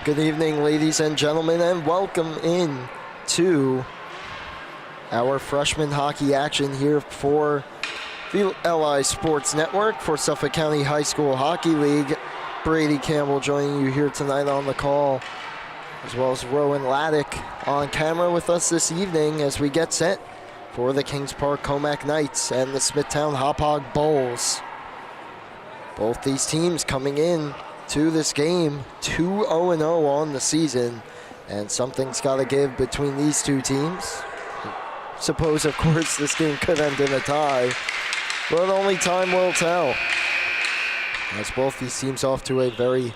Good evening, ladies and gentlemen, and welcome in to our freshman hockey action here for the LI Sports Network for Suffolk County High School Hockey League. Brady Campbell joining you here tonight on the call, as well as Rowan Laddick on camera with us this evening as we get set for the Kings Park Commack Knights and the Smithtown Hauppauge Bulls. Both these teams coming in to this game 2-0 on the season, and something's got to give between these two teams. Suppose, of course, this game could end in a tie, but only time will tell, as both these teams off to a very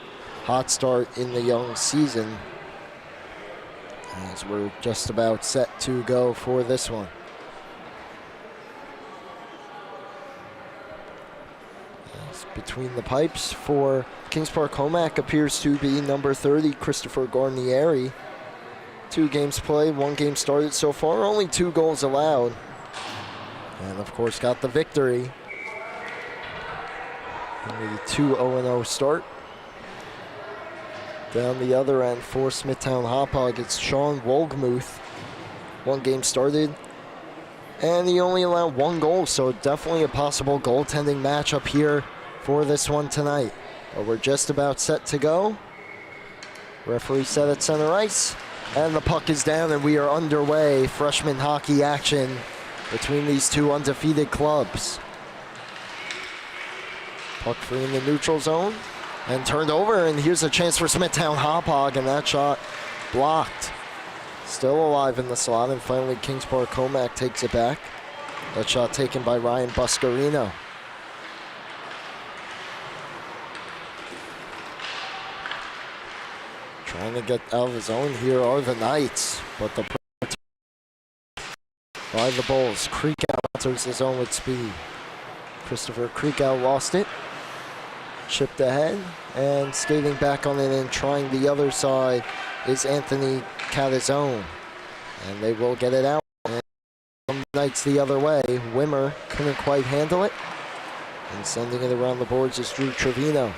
hot start in the young season, as we're just about set to go for this one. Between the pipes for Kings Park Commack appears to be number 30, Christopher Garnieri. 2 games played, 1 game started so far, only 2 goals allowed. And of course got the victory. And the 2-0 start. Down the other end for Smithtown Hauppauge, it's Sean Wolgmuth. 1 game started, and he only allowed 1 goal, so definitely a possible goaltending matchup here for this one tonight. But we're just about set to go. Referee set at center ice, and the puck is down, and we are underway. Freshman hockey action between these two undefeated clubs. Puck free in the neutral zone, and turned over, and here's a chance for Smithtown Hauppauge, and that shot blocked. Still alive in the slot, and finally Kings Park Commack takes it back. That shot taken by Ryan Buscarino. Trying to get out of his zone here are the Knights, but the by the Bulls. Creekow enters the zone with speed. Christopher Creekow lost it, chipped ahead, and skating back on it and trying the other side is Anthony Catazone. And they will get it out. And the Knights the other way. Wimmer couldn't quite handle it. And sending it around the boards is Drew Trevino.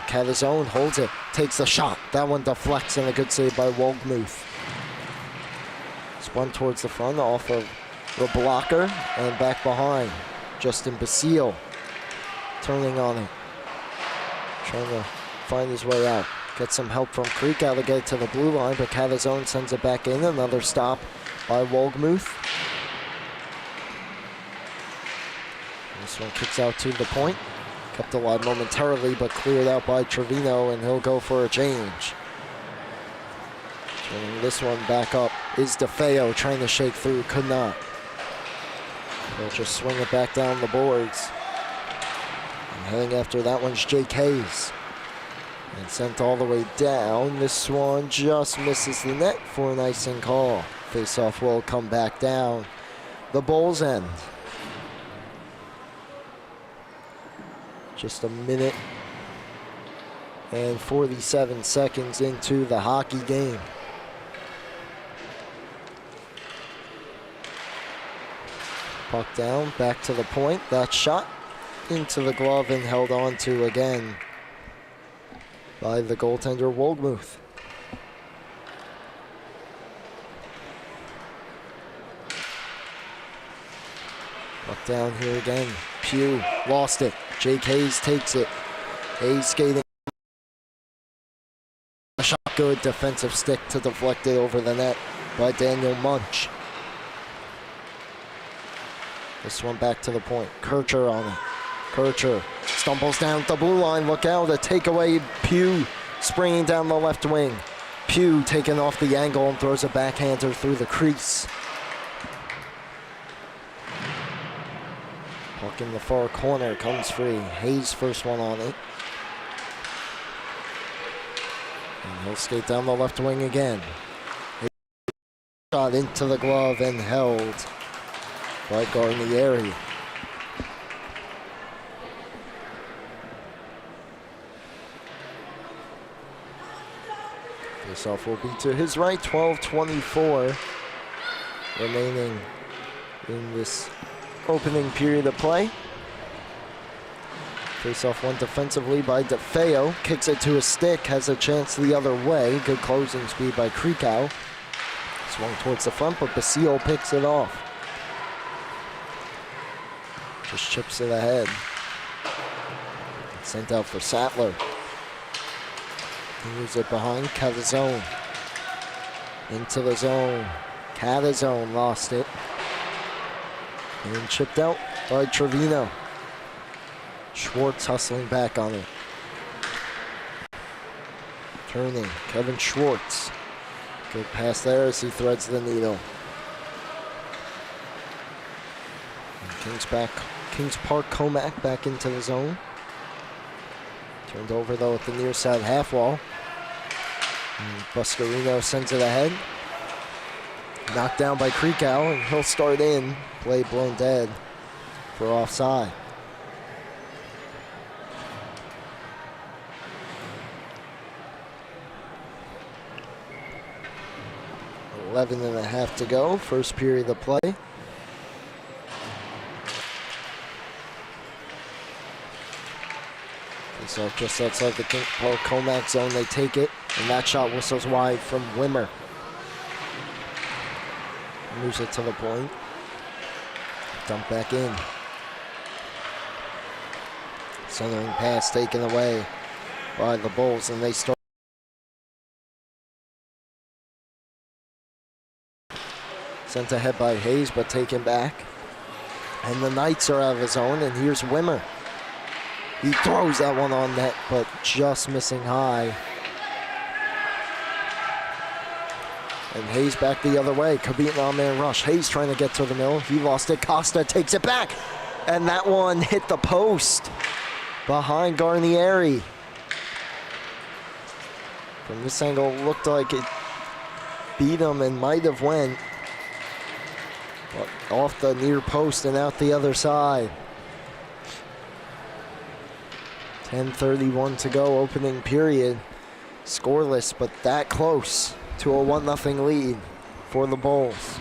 Catazone holds it, takes the shot. That one deflects, and a good save by Wolgmuth. Spun towards the front off of the blocker and back behind. Justin Basile turning on it, trying to find his way out. Get some help from Creekow to get it to the blue line, but Catazone sends it back in. Another stop by Wolgmuth. This one kicks out to the point. Kept alive momentarily, but cleared out by Trevino, and he'll go for a change. Turning this one back up is DeFeo, trying to shake through, could not. They'll just swing it back down the boards. And heading after that one's Jake Hayes. And sent all the way down. This one just misses the net for an icing call. Faceoff will come back down the Bulls' end. Just a minute and 47 seconds into the hockey game. Puck down, back to the point. That shot into the glove and held on to again by the goaltender Wolgmuth. Puck down here again. Pugh lost it. Jake Hayes takes it. Hayes skating. A shot good. Defensive stick to deflect it over the net by Daniel Munch. This one back to the point. Kircher on it. Kircher stumbles down the blue line. Look out. A takeaway. Pugh springing down the left wing. Pugh taking off the angle and throws a backhander through the crease. Puck in the far corner, comes free. Hayes first one on it. And he'll skate down the left wing again. Shot into the glove and held by Garnieri. Faceoff will be to his right, 12:24 remaining in this opening period of play. Face off one defensively by DeFeo. Kicks it to a stick, has a chance the other way. Good closing speed by Krikow. Swung towards the front, but Basile picks it off. Just chips it ahead. Sent out for Sattler. He moves it behind Catazone. Into the zone. Catazone lost it. And chipped out by Trevino. Schwartz hustling back on it. Turning, Kevin Schwartz. Good pass there as he threads the needle. And Kings Park Commack back into the zone. Turned over though at the near side half wall. And Buscarino sends it ahead. Knocked down by Krikow, and he'll start in. Play blown dead for offside. 11.5 to go, first period of play. So just outside the Commack zone, they take it, and that shot whistles wide from Wimmer. Moves it to the point. Dump back in. Centering pass taken away by the Bulls, and they start. Sent ahead by Hayes, but taken back. And the Knights are out of the zone, and here's Wimmer. He throws that one on net, but just missing high. And Hayes back the other way. Could be an on-man rush. Hayes trying to get to the middle. He lost it. Costa takes it back. And that one hit the post behind Garnieri. From this angle, looked like it beat him and might have went. But off the near post and out the other side. 10:31 to go, opening period. Scoreless, but that close to a 1-0 lead for the Bulls.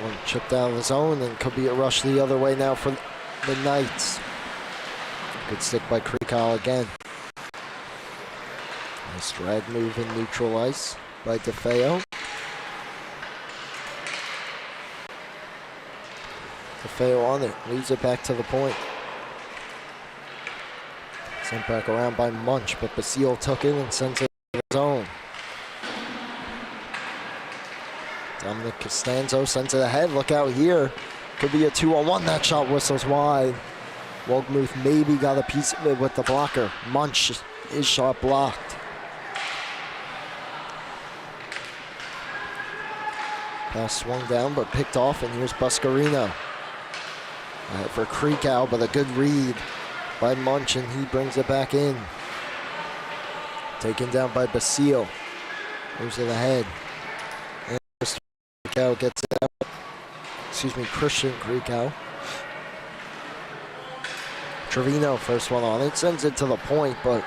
One chipped out of the zone, and could be a rush the other way now for the Knights. Good stick by Krikow again. Nice drag move in neutral ice by DeFeo. DeFeo on it, leads it back to the point. Sent back around by Munch, but Basile took it and sends it to the zone. Dominic Costanzo sends it ahead. Look out here. Could be a 2-on-1. That shot whistles wide. Wogmuth maybe got a piece of it with the blocker. Munch, his shot blocked. Pass swung down, but picked off, and here's Buscarino. For Krikow, but a good read by Munch, and he brings it back in. Taken down by Basile. Moves it ahead. And Krikow gets it out. Christian Krikow. Trevino, first one on it, sends it to the point, but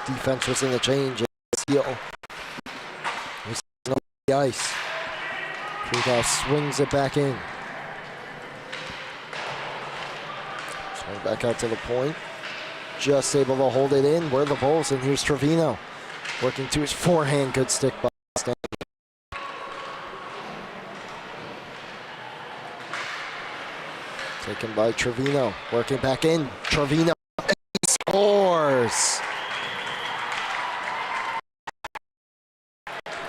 defense was in the change. Basile was on the ice. Krikow swings it back in. Back out to the point. Just able to hold it in. We're the Bulls, and here's Trevino. Working to his forehand. Good stick by Stan. Taken by Trevino. Working back in. Trevino scores.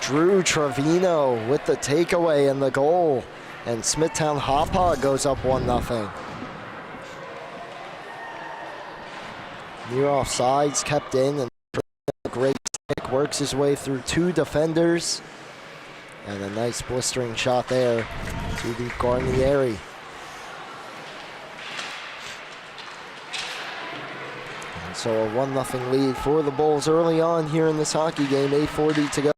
Drew Trevino with the takeaway and the goal. And Smithtown Hauppauge goes up 1-0. Near offsides, kept in, and a great stick, works his way through two defenders, and a nice blistering shot there to the Garnieri. And so a 1-0 lead for the Bulls early on here in this hockey game. 8:40 to go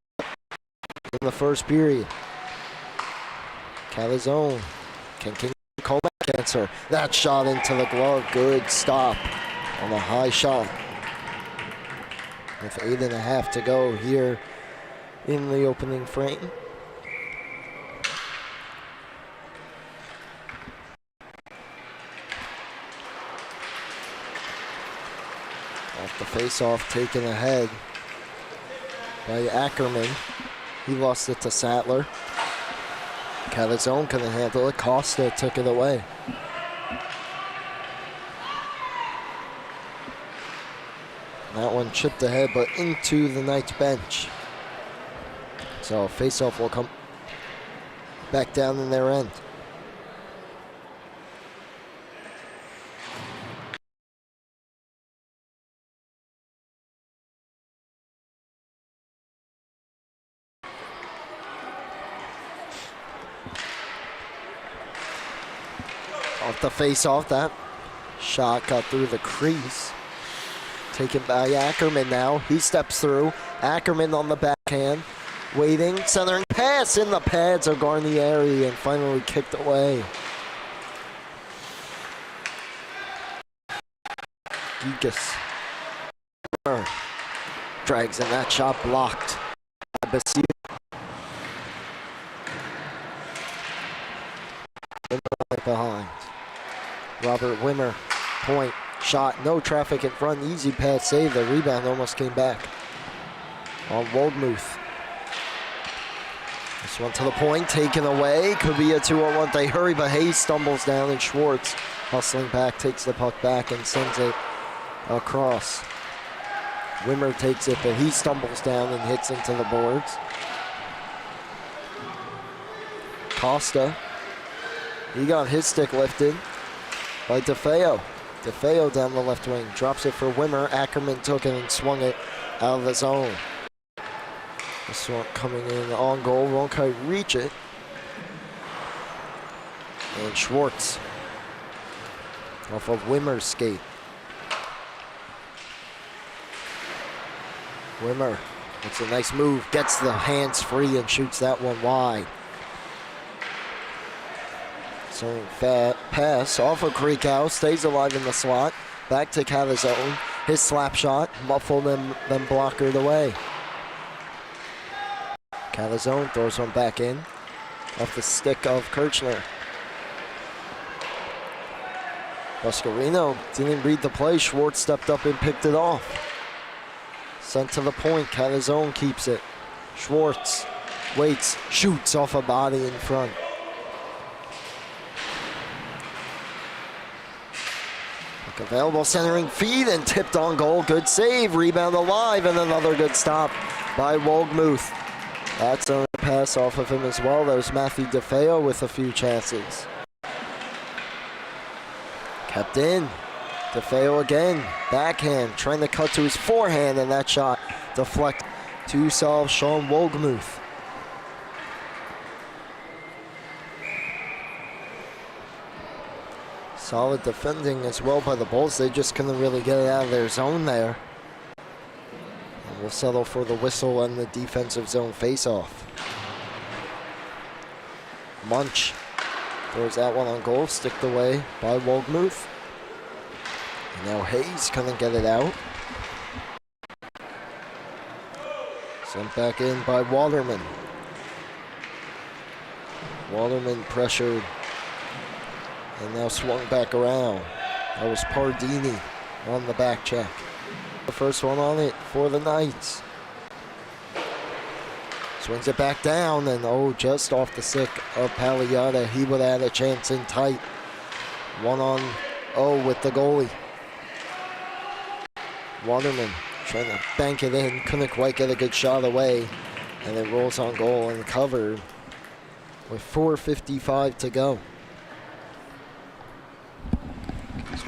in the first period. Calazone can Commack answer. That shot into the glove, good stop on a high shot. With 8.5 to go here in the opening frame. Off the face-off, taken ahead by Ackerman. He lost it to Sattler. Calzone couldn't handle it. Costa took it away. That one chipped ahead, but into the Knights bench. So face-off will come back down in their end. Off the face-off, that shot got through the crease. Taken by Ackerman now. He steps through. Ackerman on the backhand. Waiting, centering pass in the pads of Garnieri and finally kicked away. Geekus. Drags in that shot, blocked by Basile. Behind. Robert Wimmer, point, shot, no traffic in front, easy pass, save. The rebound almost came back on Woldmuth. This one to the point, taken away. Could be a 2-on-1. They hurry, but Hayes stumbles down, and Schwartz, hustling back, takes the puck back and sends it across. Wimmer takes it, but he stumbles down and hits into the boards. Costa, he got his stick lifted by DeFeo. DeFeo down the left wing, drops it for Wimmer. Ackerman took it and swung it out of the zone. This one coming in on goal, won't quite reach it. And Schwartz off of Wimmer's skate. Wimmer, it's a nice move, gets the hands free and shoots that one wide. So fat pass off of Creekhouse, stays alive in the slot. Back to Calzone. His slap shot, muffled and then blockered away. Calzone throws one back in, off the stick of Kirchner. Buscarino didn't read the play. Schwartz stepped up and picked it off. Sent to the point, Calzone keeps it. Schwartz waits, shoots off a body in front. Available centering feed and tipped on goal. Good save, rebound alive, and another good stop by Woldmuth. That's a pass off of him as well. There's Matthew DeFeo with a few chances. Kept in. DeFeo again, backhand, trying to cut to his forehand, and that shot deflect to solve Sean Woldmuth. Solid defending as well by the Bulls. They just couldn't really get it out of their zone there. And we'll settle for the whistle and the defensive zone face-off. Munch throws that one on goal, sticked away by Woldmuth. And now Hayes couldn't get it out. Sent back in by Waterman. Waterman pressured. And now swung back around. That was Pardini on the back check. The first one on it for the Knights. Swings it back down, and just off the stick of Pagliata. He would have had a chance in tight. 1-on-0 with the goalie. Waterman trying to bank it in. Couldn't quite get a good shot away. And it rolls on goal and covered with 4:55 to go.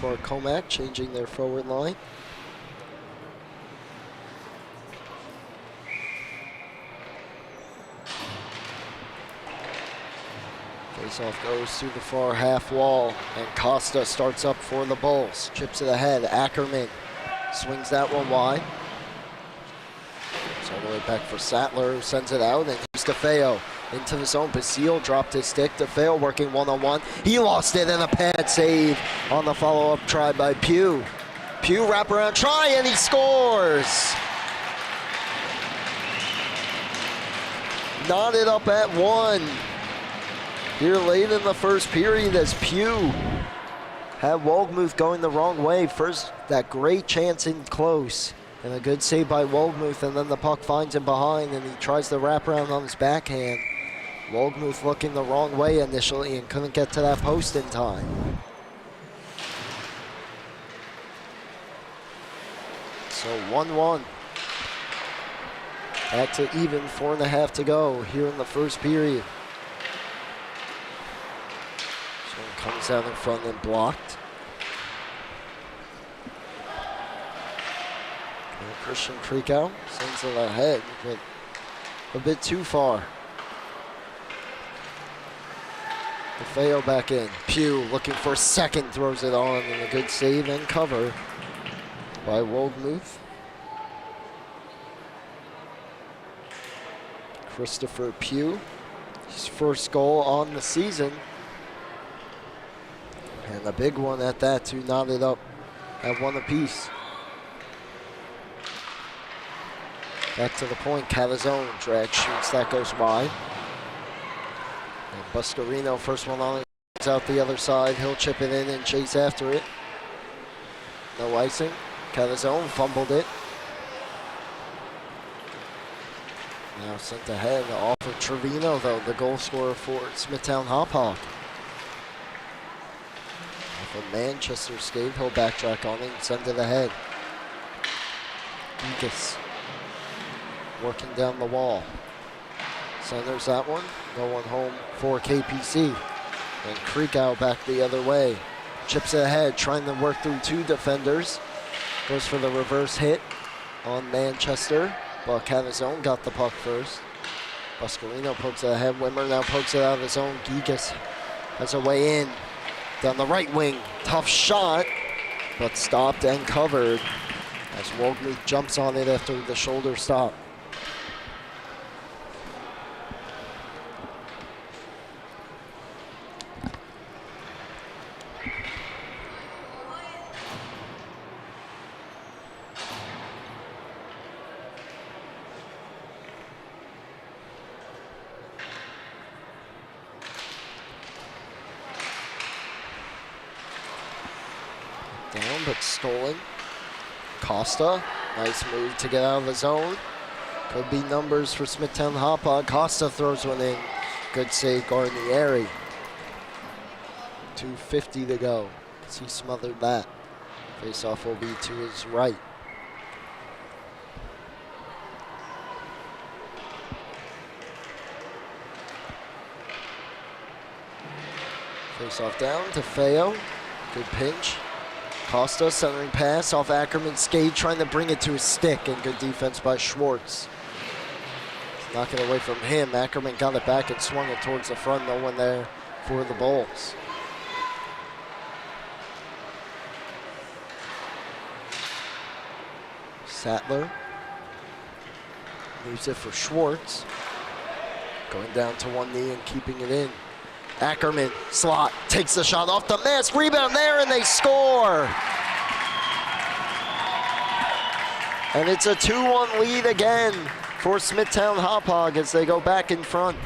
For Commack, changing their forward line. Faceoff goes through the far half wall, and Costa starts up for the Bulls. Chips it ahead. Ackerman swings that one wide. It's all the way back for Sattler, who sends it out, and here's DeFeo. Into the zone, Basile dropped his stick. DeFeo working 1-on-1. He lost it, and a pad save on the follow-up try by Pugh. Pugh wraparound try, and he scores! knotted up at 1. Here late in the first period as Pugh had Wohlgemuth going the wrong way. First, that great chance in close. And a good save by Wohlgemuth, and then the puck finds him behind, and he tries to wrap around on his backhand. Wohlgemuth looking the wrong way initially and couldn't get to that post in time. So 1-1. Back to even, 4.5 to go here in the first period. So comes out in front and blocked. And Christian Krikow sends it ahead, but a bit too far. DeFeo back in. Pugh looking for a second, throws it on, and a good save and cover by Wohlgemuth. Christopher Pugh, his first goal on the season. And a big one at that, to knot it up at 1 apiece. Back to the point, Cavazone drag shoots, that goes wide. And Buscarino, first one on it, out the other side. He'll chip it in and chase after it. No icing. Cavazone fumbled it. Now sent ahead off of Trevino, though, the goal scorer for Smithtown Hauppauge. Off of Manchester skate, he'll backtrack on it and send it ahead. Geekus working down the wall. Centers that one. No one home for KPC. And Krikow back the other way. Chips it ahead, trying to work through 2 defenders. Goes for the reverse hit on Manchester. But Cavazone got the puck first. Buscarino pokes it ahead. Wimmer now pokes it out of his own. Geekus has a way in. Down the right wing. Tough shot, but stopped and covered as Wohlgemuth jumps on it after the shoulder stop. Down, but stolen. Costa, nice move to get out of the zone. Could be numbers for Smithtown Hauppauge. Costa throws one in. Good save, Guarnieri. 2:50 to go. He smothered that. Face-off will be to his right. Face-off down to Feo. Good pinch. Costa centering pass off Ackerman's skate, trying to bring it to his stick, and good defense by Schwartz. Knock it away from him. Ackerman got it back and swung it towards the front. No one there for the Bulls. Sattler leaves it for Schwartz. Going down to one knee and keeping it in. Ackerman, slot, takes the shot off the mask, rebound there, and they score! And it's a 2-1 lead again for Smithtown Hauppauge as they go back in front.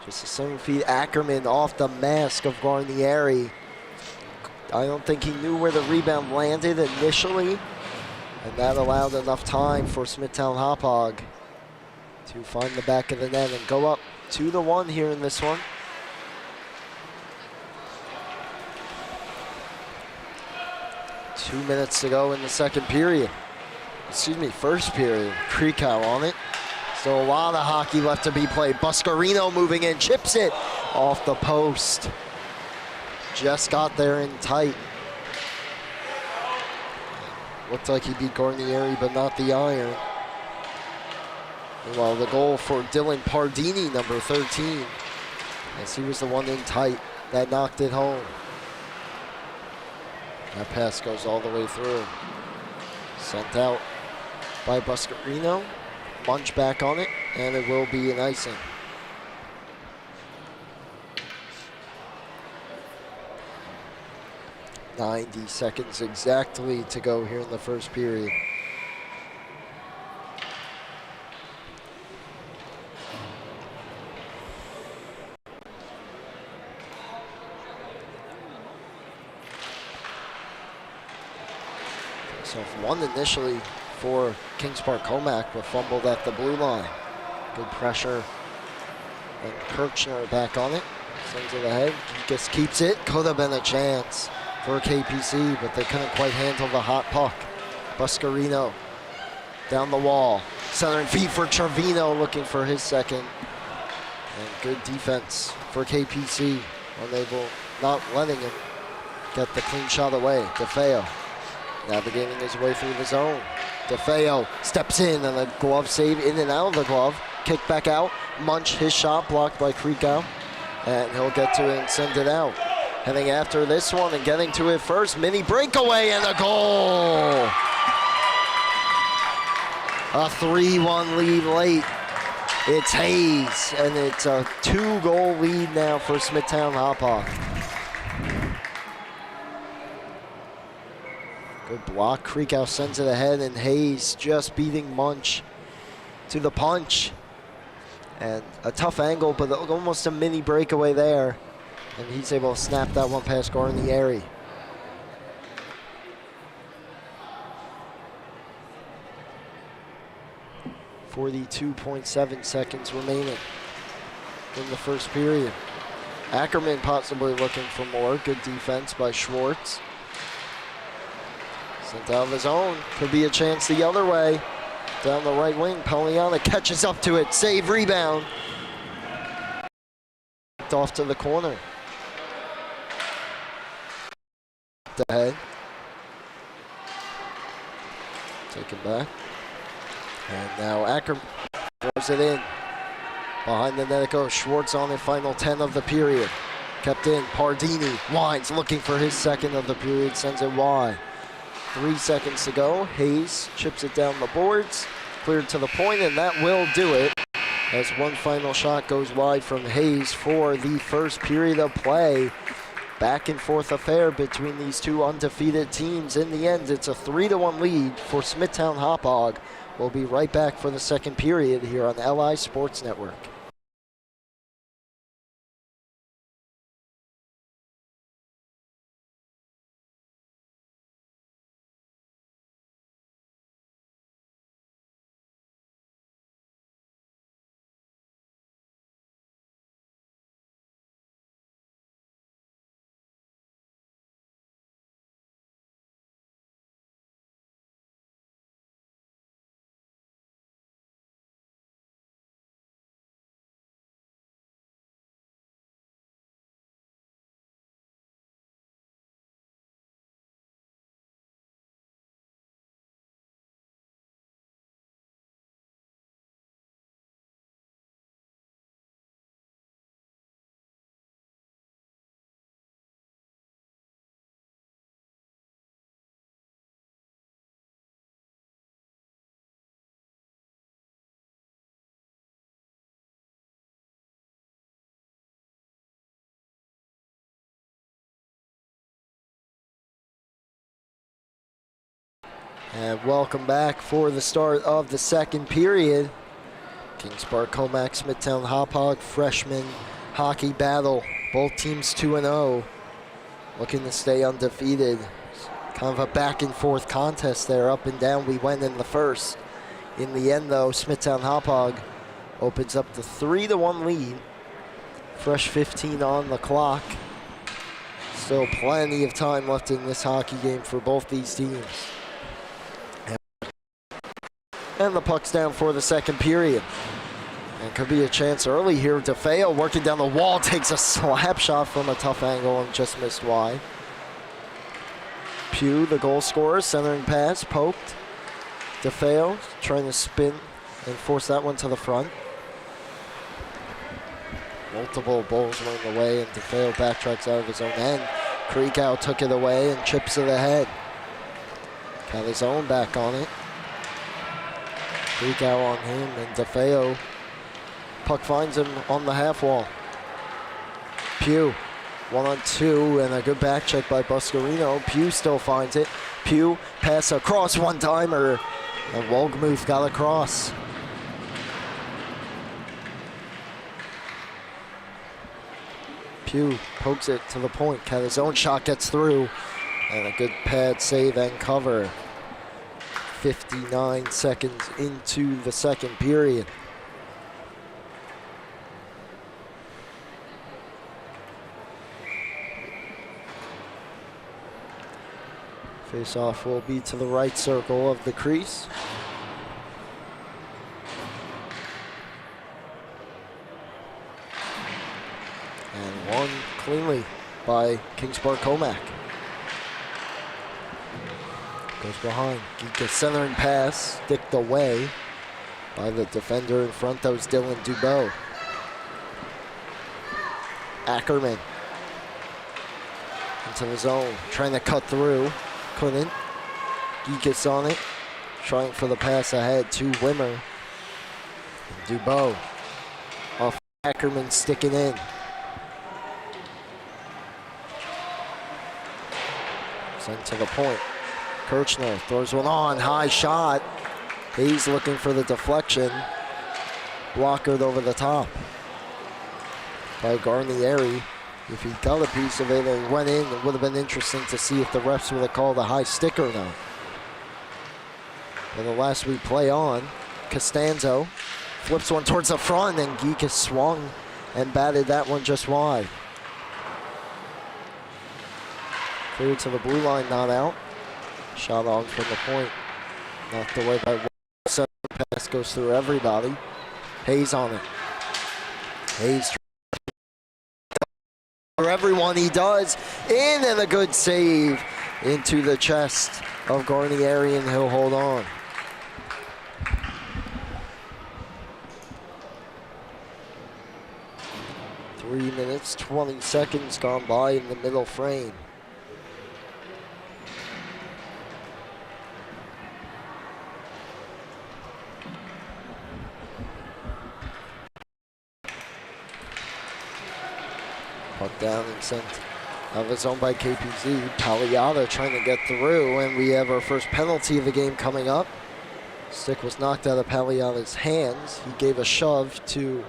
Just a 7 feet Ackerman off the mask of Guarnieri. I don't think he knew where the rebound landed initially. And that allowed enough time for Smithtown Hauppauge to find the back of the net and go up 2-1 here in this one. Two minutes to go in the second period. Excuse me, first period. Krikow on it. Still a lot of hockey left to be played. Buscarino moving in, chips it off the post. Just got there in tight. Looked like he beat Guarnieri, but not the iron. Meanwhile, the goal for Dylan Pardini, number 13, as he was the one in tight that knocked it home. That pass goes all the way through. Sent out by Buscarino. Munch back on it, and it will be an icing. 90 seconds exactly to go here in the first period. So one initially for Kings Park Commack, but fumbled at the blue line. Good pressure. And Kirchner back on it. Sends it ahead. Just keeps it. Could have been a chance for KPC, but they couldn't quite handle the hot puck. Buscarino down the wall. Centering feet for Trevino, looking for his second. And good defense for KPC. Unable, not letting him get the clean shot away. DeFeo navigating his way through the zone. DeFeo steps in and a glove save in and out of the glove. Kick back out. Munch, his shot blocked by Krikow. And he'll get to it and send it out. Heading after this one and getting to it first. Mini breakaway and a goal. A 3-1 lead late. It's Hayes, and it's a 2-goal lead now for Smithtown Hauppauge. Good block. Krikow sends it ahead, and Hayes just beating Munch to the punch. And a tough angle, but almost a mini breakaway there. And he's able to snap that one past Guarnieri. 42.7 seconds remaining in the first period. Ackerman possibly looking for more. Good defense by Schwartz. Sent out of his own. Could be a chance the other way. Down the right wing, Pelliana catches up to it. Save, rebound. Off to the corner. Ahead. Take it back. And now Ackerman throws it in. Behind the net it goes. Schwartz on it, final 10 of the period. Kept in. Pardini winds, looking for his second of the period, sends it wide. 3 seconds to go. Hayes chips it down the boards. Cleared to the point, and that will do it. As one final shot goes wide from Hayes for the first period of play. Back and forth affair between these two undefeated teams. In the end, it's a 3-1 lead for Smithtown Hauppauge. We'll be right back for the second period here on LI Sports Network. And welcome back for the start of the second period. Kings Park Commack, Smithtown Hauppauge, freshman hockey battle. Both teams 2-0, looking to stay undefeated. Kind of a back and forth contest there, up and down we went in the first. In the end though, Smithtown Hauppauge opens up the 3-1 lead. Fresh 15 on the clock. Still plenty of time left in this hockey game for both these teams. And the puck's down for the second period. And could be a chance early here. DeFeo working down the wall, takes a slap shot from a tough angle and just missed wide. Pugh, the goal scorer, centering pass, poked. DeFeo trying to spin and force that one to the front. Multiple balls went away, and DeFeo backtracks out of his own end. Krikow took it away and chips it ahead. Got his own back on it. Krikow on him, and DeFeo. Puck finds him on the half wall. Pugh 1-on-2, and a good back check by Buscarino. Pugh still finds it. Pugh pass across, one-timer, and Wolgemuth got across. Pugh pokes it to the point. His own shot gets through, and a good pad save and cover. 59 seconds into the second period. Face-off will be to the right circle of the crease. And won cleanly by Kings Park Commack. Goes behind. Geeka centering pass, sticked away by the defender in front. That was Dylan Dubois. Ackerman into the zone, trying to cut through. Couldn't. Geekus on it, trying for the pass ahead to Wimmer. Dubois off Ackerman, sticking in. Sent to the point. Kirchner throws one on, high shot. He's looking for the deflection. Blockered over the top by Garnieri. If he got a piece of it and went in, it would have been interesting to see if the refs would have called a high stick or not. But the last we play on, Costanzo flips one towards the front, and Geek has swung and batted that one just wide. Cleared to the blue line, not out. Shot on from the point. Knocked away by Wilson. Pass goes through everybody. Hayes on it. Hayes for everyone, he does. In, and a good save into the chest of Garnieri, and he'll hold on. Three minutes, 20 seconds gone by in the middle frame. Puck down and sent out of its own by KPZ. Pagliata trying to get through, and we have our first penalty of the game coming up. Stick was knocked out of Pagliata's hands. He gave a shove to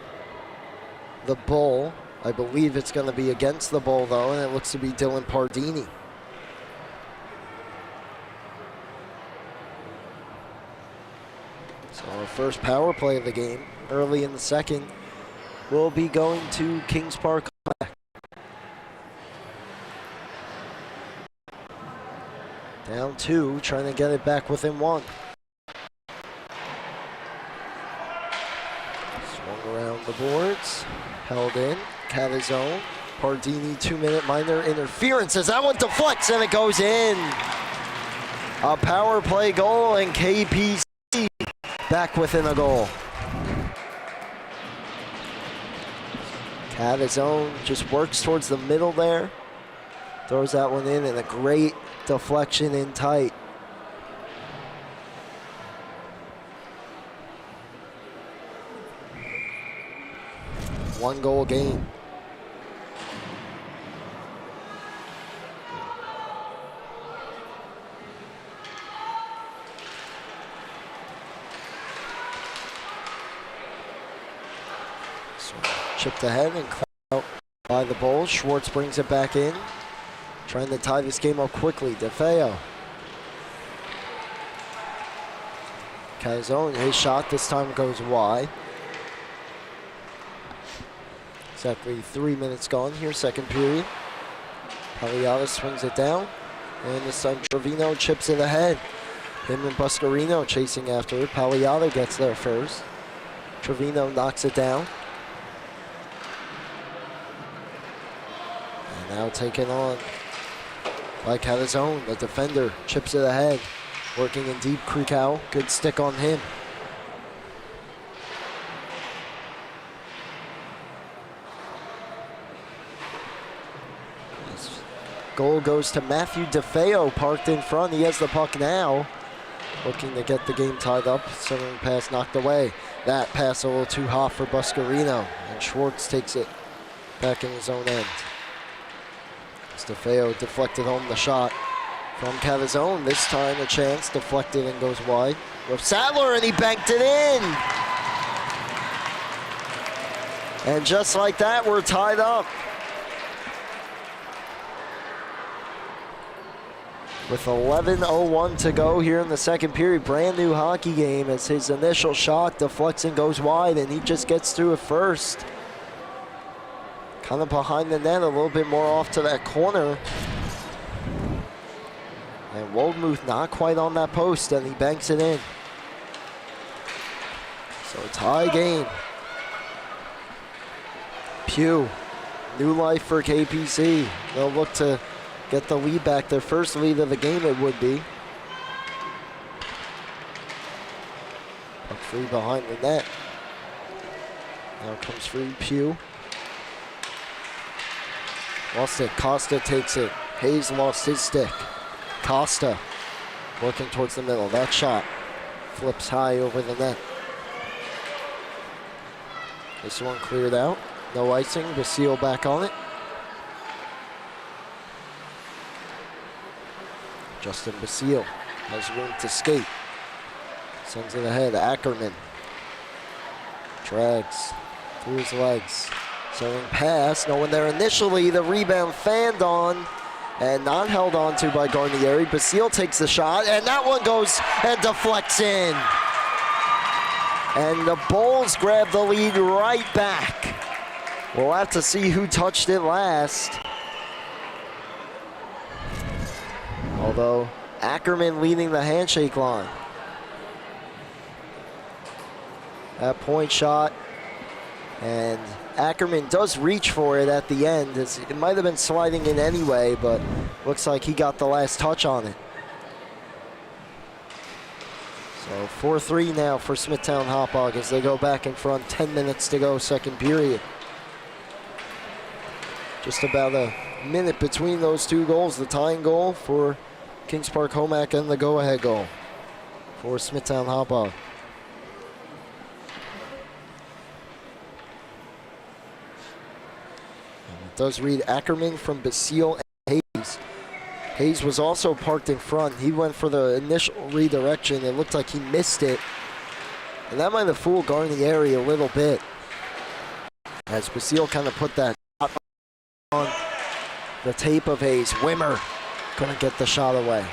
the Bull. I believe it's going to be against the Bull, though, and it looks to be Dylan Pardini. So our first power play of the game, early in the second, will be going to Kings Park. Down two, trying to get it back within one. Swung around the boards, held in, Catazone. Pardini, 2-minute minor interference as that one deflects and it goes in. A power play goal, and KPC back within a goal. Catazone just works towards the middle there. Throws that one in, and a great deflection in tight. One goal game. So chipped ahead and caught out by the Bulls. Schwartz brings it back in. Trying to tie this game up quickly. DeFeo. Calzone, his shot this time goes wide. Exactly 3 minutes gone here, second period. Pagliata swings it down, and this time Trevino chips it ahead. Him and Buscarino chasing after it. Pagliata gets there first. Trevino knocks it down. And now taken on by Catazone, the defender chips it ahead. Working in deep, Krikow, good stick on him. This goal goes to Matthew DeFeo, parked in front. He has the puck now. Looking to get the game tied up. Centering pass knocked away. That pass a little too hot for Buscarino, and Schwartz takes it back in his own end. DeFeo deflected home the shot from Cavazone. This time a chance, deflected and goes wide. With Sadler, and he banked it in. And just like that, we're tied up. With 11:01 to go here in the second period, brand new hockey game as his initial shot deflects and goes wide, and he just gets through it first. Kind of behind the net, a little bit more off to that corner. And Woldmuth not quite on that post, and he banks it in. So tie game. Pugh, new life for KPC. They'll look to get the lead back, their first lead of the game it would be. Puck free behind the net. Now comes free Pugh. Lost it, Costa takes it. Hayes lost his stick. Costa working towards the middle. That shot flips high over the net. This one cleared out. No icing, Basile back on it. Justin Basile has room to skate. Sends it ahead, Ackerman. Drags through his legs. Serving pass, no one there initially. The rebound fanned on and not held on to by Garnieri. Basile takes the shot, and that one goes and deflects in. And the Bulls grab the lead right back. We'll have to see who touched it last. Although Ackerman leading the handshake line. That point shot, and Ackerman does reach for it at the end. It might have been sliding in anyway, but looks like he got the last touch on it. So 4-3 now for Smithtown Hauppauge as they go back in front. 10 minutes to go, second period. Just about a minute between those two goals. The tying goal for Kings Park Commack and the go-ahead goal for Smithtown Hauppauge. It does read Ackerman from Basile and Hayes. Hayes was also parked in front. He went for the initial redirection. It looked like he missed it. And that might have fooled Garnieri a little bit, as Basile kind of put that on the tape of Hayes. Wimmer couldn't get the shot away.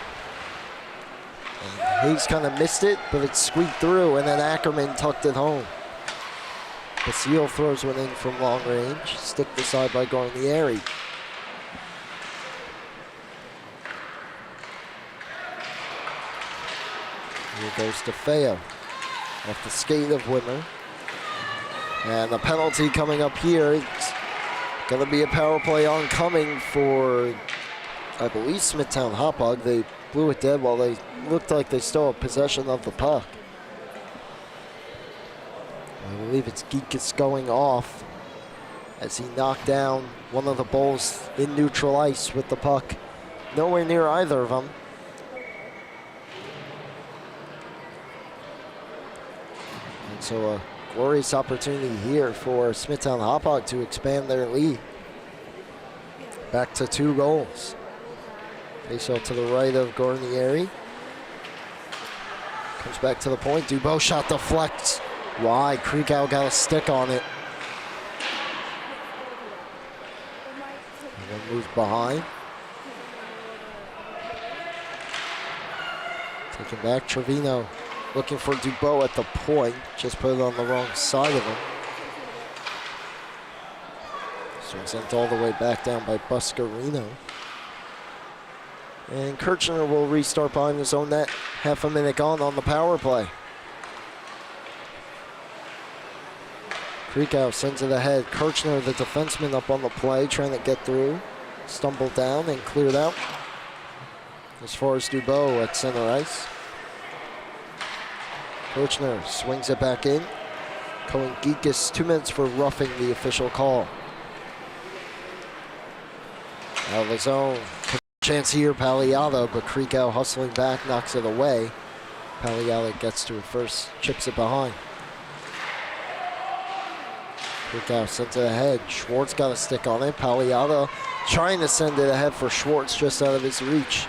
And Hayes kind of missed it, but it squeaked through, and then Ackerman tucked it home. Basile throws one in from long range, sticked aside by Garnieri. Here goes DeFeo off the skate of Wimmer. And the penalty coming up here. It's going to be a power play oncoming for, I believe, Smithtown Hauppauge. They blew it dead while they looked like they still had possession of the puck. I believe it's Geekus going off as he knocked down one of the Bulls in neutral ice with the puck nowhere near either of them. And so a glorious opportunity here for Smithtown Hauppauge to expand their lead back to 2 goals. Faceoff to the right of Garnieri. Comes back to the point. Dubois shot deflects wide. Krikow got a stick on it. And then moves behind. Taking back Trevino. Looking for Dubois at the point. Just put it on the wrong side of him. So sent all the way back down by Buscarino. And Kirchner will restart behind his own net. Half a minute gone on the power play. Krikow sends it ahead. Kirchner, the defenseman, up on the play, trying to get through. Stumbled down and cleared out. As far as Dubois at center ice. Kirchner swings it back in. Cohen Geekus, 2 minutes for roughing the official call. Out of the zone. Chance here, Pagliata, but Krikow hustling back, knocks it away. Pagliata gets to it first, chips it behind. Kick out, sent it ahead. Schwartz got a stick on it. Pagliata trying to send it ahead for Schwartz, just out of his reach.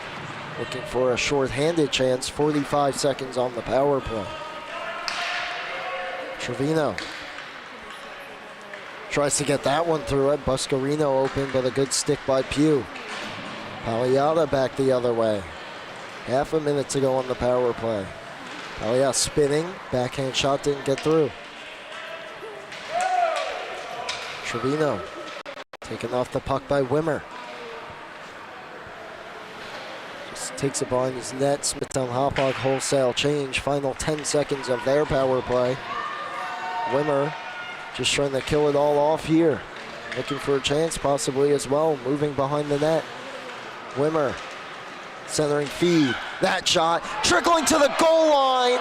Looking for a short-handed chance. 45 seconds on the power play. Trevino tries to get that one through it. Buscarino open, but a good stick by Pugh. Pagliata back the other way. Half a minute to go on the power play. Pagliata spinning. Backhand shot didn't get through. Trevino taken off the puck by Wimmer. Just takes it behind his net. Smithtown Hauppauge wholesale change. Final 10 seconds of their power play. Wimmer just trying to kill it all off here. Looking for a chance possibly as well. Moving behind the net. Wimmer centering feed. That shot trickling to the goal line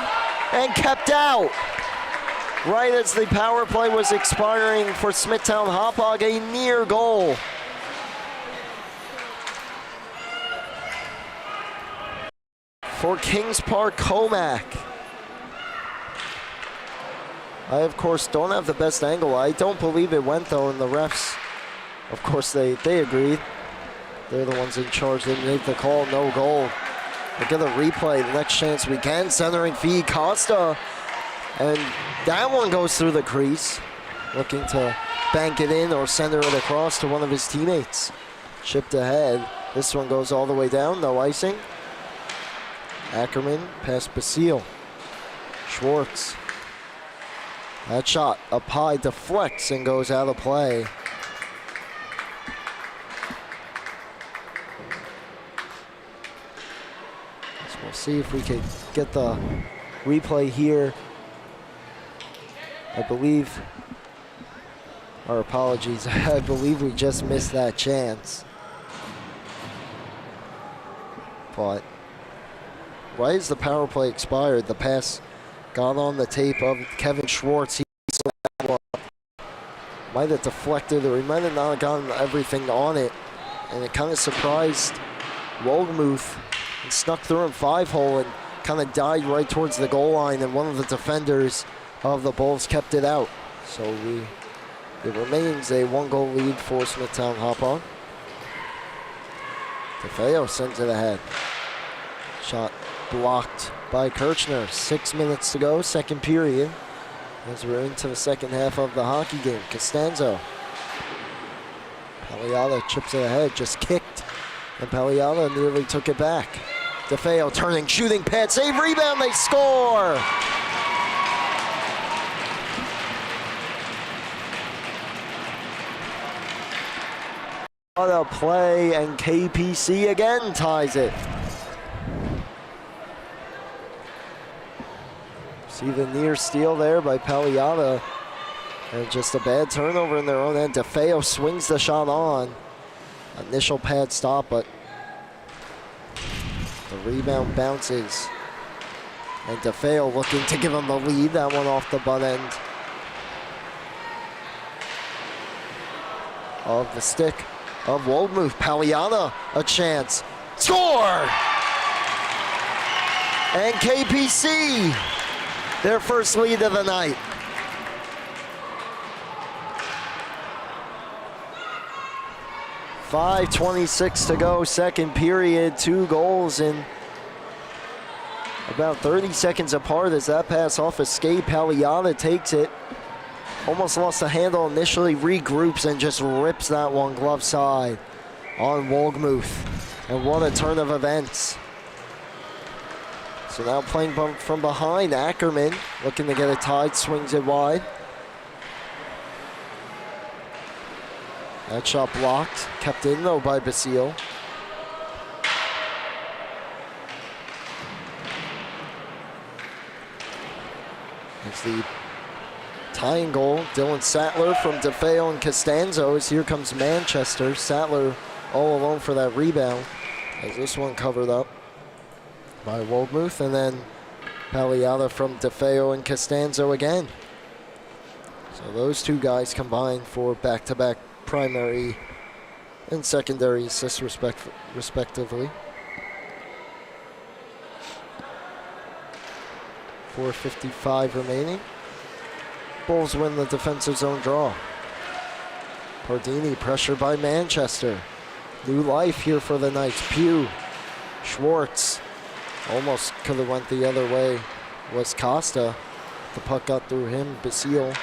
and kept out. Right as the power play was expiring for Smithtown Hauppauge, a near goal. For Kings Park, Commack. I, of course, don't have the best angle. I don't believe it went, though, and the refs, of course, they agreed. They're the ones in charge. They make the call, no goal. We'll get a replay, the next chance we can. Centering feed, Costa. And that one goes through the crease. Looking to bank it in or center it across to one of his teammates. Chipped ahead. This one goes all the way down, no icing. Ackerman past Basile. Schwartz. That shot up high, deflects and goes out of play. So we'll see if we can get the replay here. I believe, our apologies, I believe we just missed that chance. But right as the power play expired, the pass got on the tape of Kevin Schwartz. He might have deflected, or he might have not gotten everything on it. And it kind of surprised Wohlmuth and snuck through him 5-hole and kind of died right towards the goal line, and one of the defenders of the Bulls kept it out. So it remains a 1-goal lead for Smithtown Hauppauge. DeFeo sends it ahead. Shot blocked by Kirchner. 6 minutes to go, second period, as we're into the second half of the hockey game. Costanzo. Pagliata chips it ahead, just kicked, and Pagliata nearly took it back. DeFeo turning, shooting, pad save, rebound, they score! What a play, and KPC again ties it. See the near steal there by Pagliata. And just a bad turnover in their own end. DeFeo swings the shot on. Initial pad stop, but the rebound bounces. And DeFeo looking to give him the lead. That one off the butt end of the stick of Wohlmuth. Pagliata, a chance. Score! And KPC, their first lead of the night. .5:26 to go, second period. 2 goals in about 30 seconds apart as that pass off a skate. Pagliata takes it. Almost lost the handle initially, regroups and just rips that one glove side on Wohlmuth. And what a turn of events. So now playing from behind, Ackerman looking to get it tied, swings it wide. That shot blocked, kept in though by Basile. It's the tying goal. Dylan Sattler from DeFeo and Costanzo as here comes Manchester. Sattler all alone for that rebound as this one covered up by Wohlmuth, and then Pagliata from DeFeo and Costanzo again. So those two guys combined for back-to-back primary and secondary assists respectively. 4:55 remaining. Bulls win the defensive zone draw. Pardini pressured by Manchester. New life here for the Knights. Pugh, Schwartz, almost could have went the other way. Was Costa. The puck got through him. Basile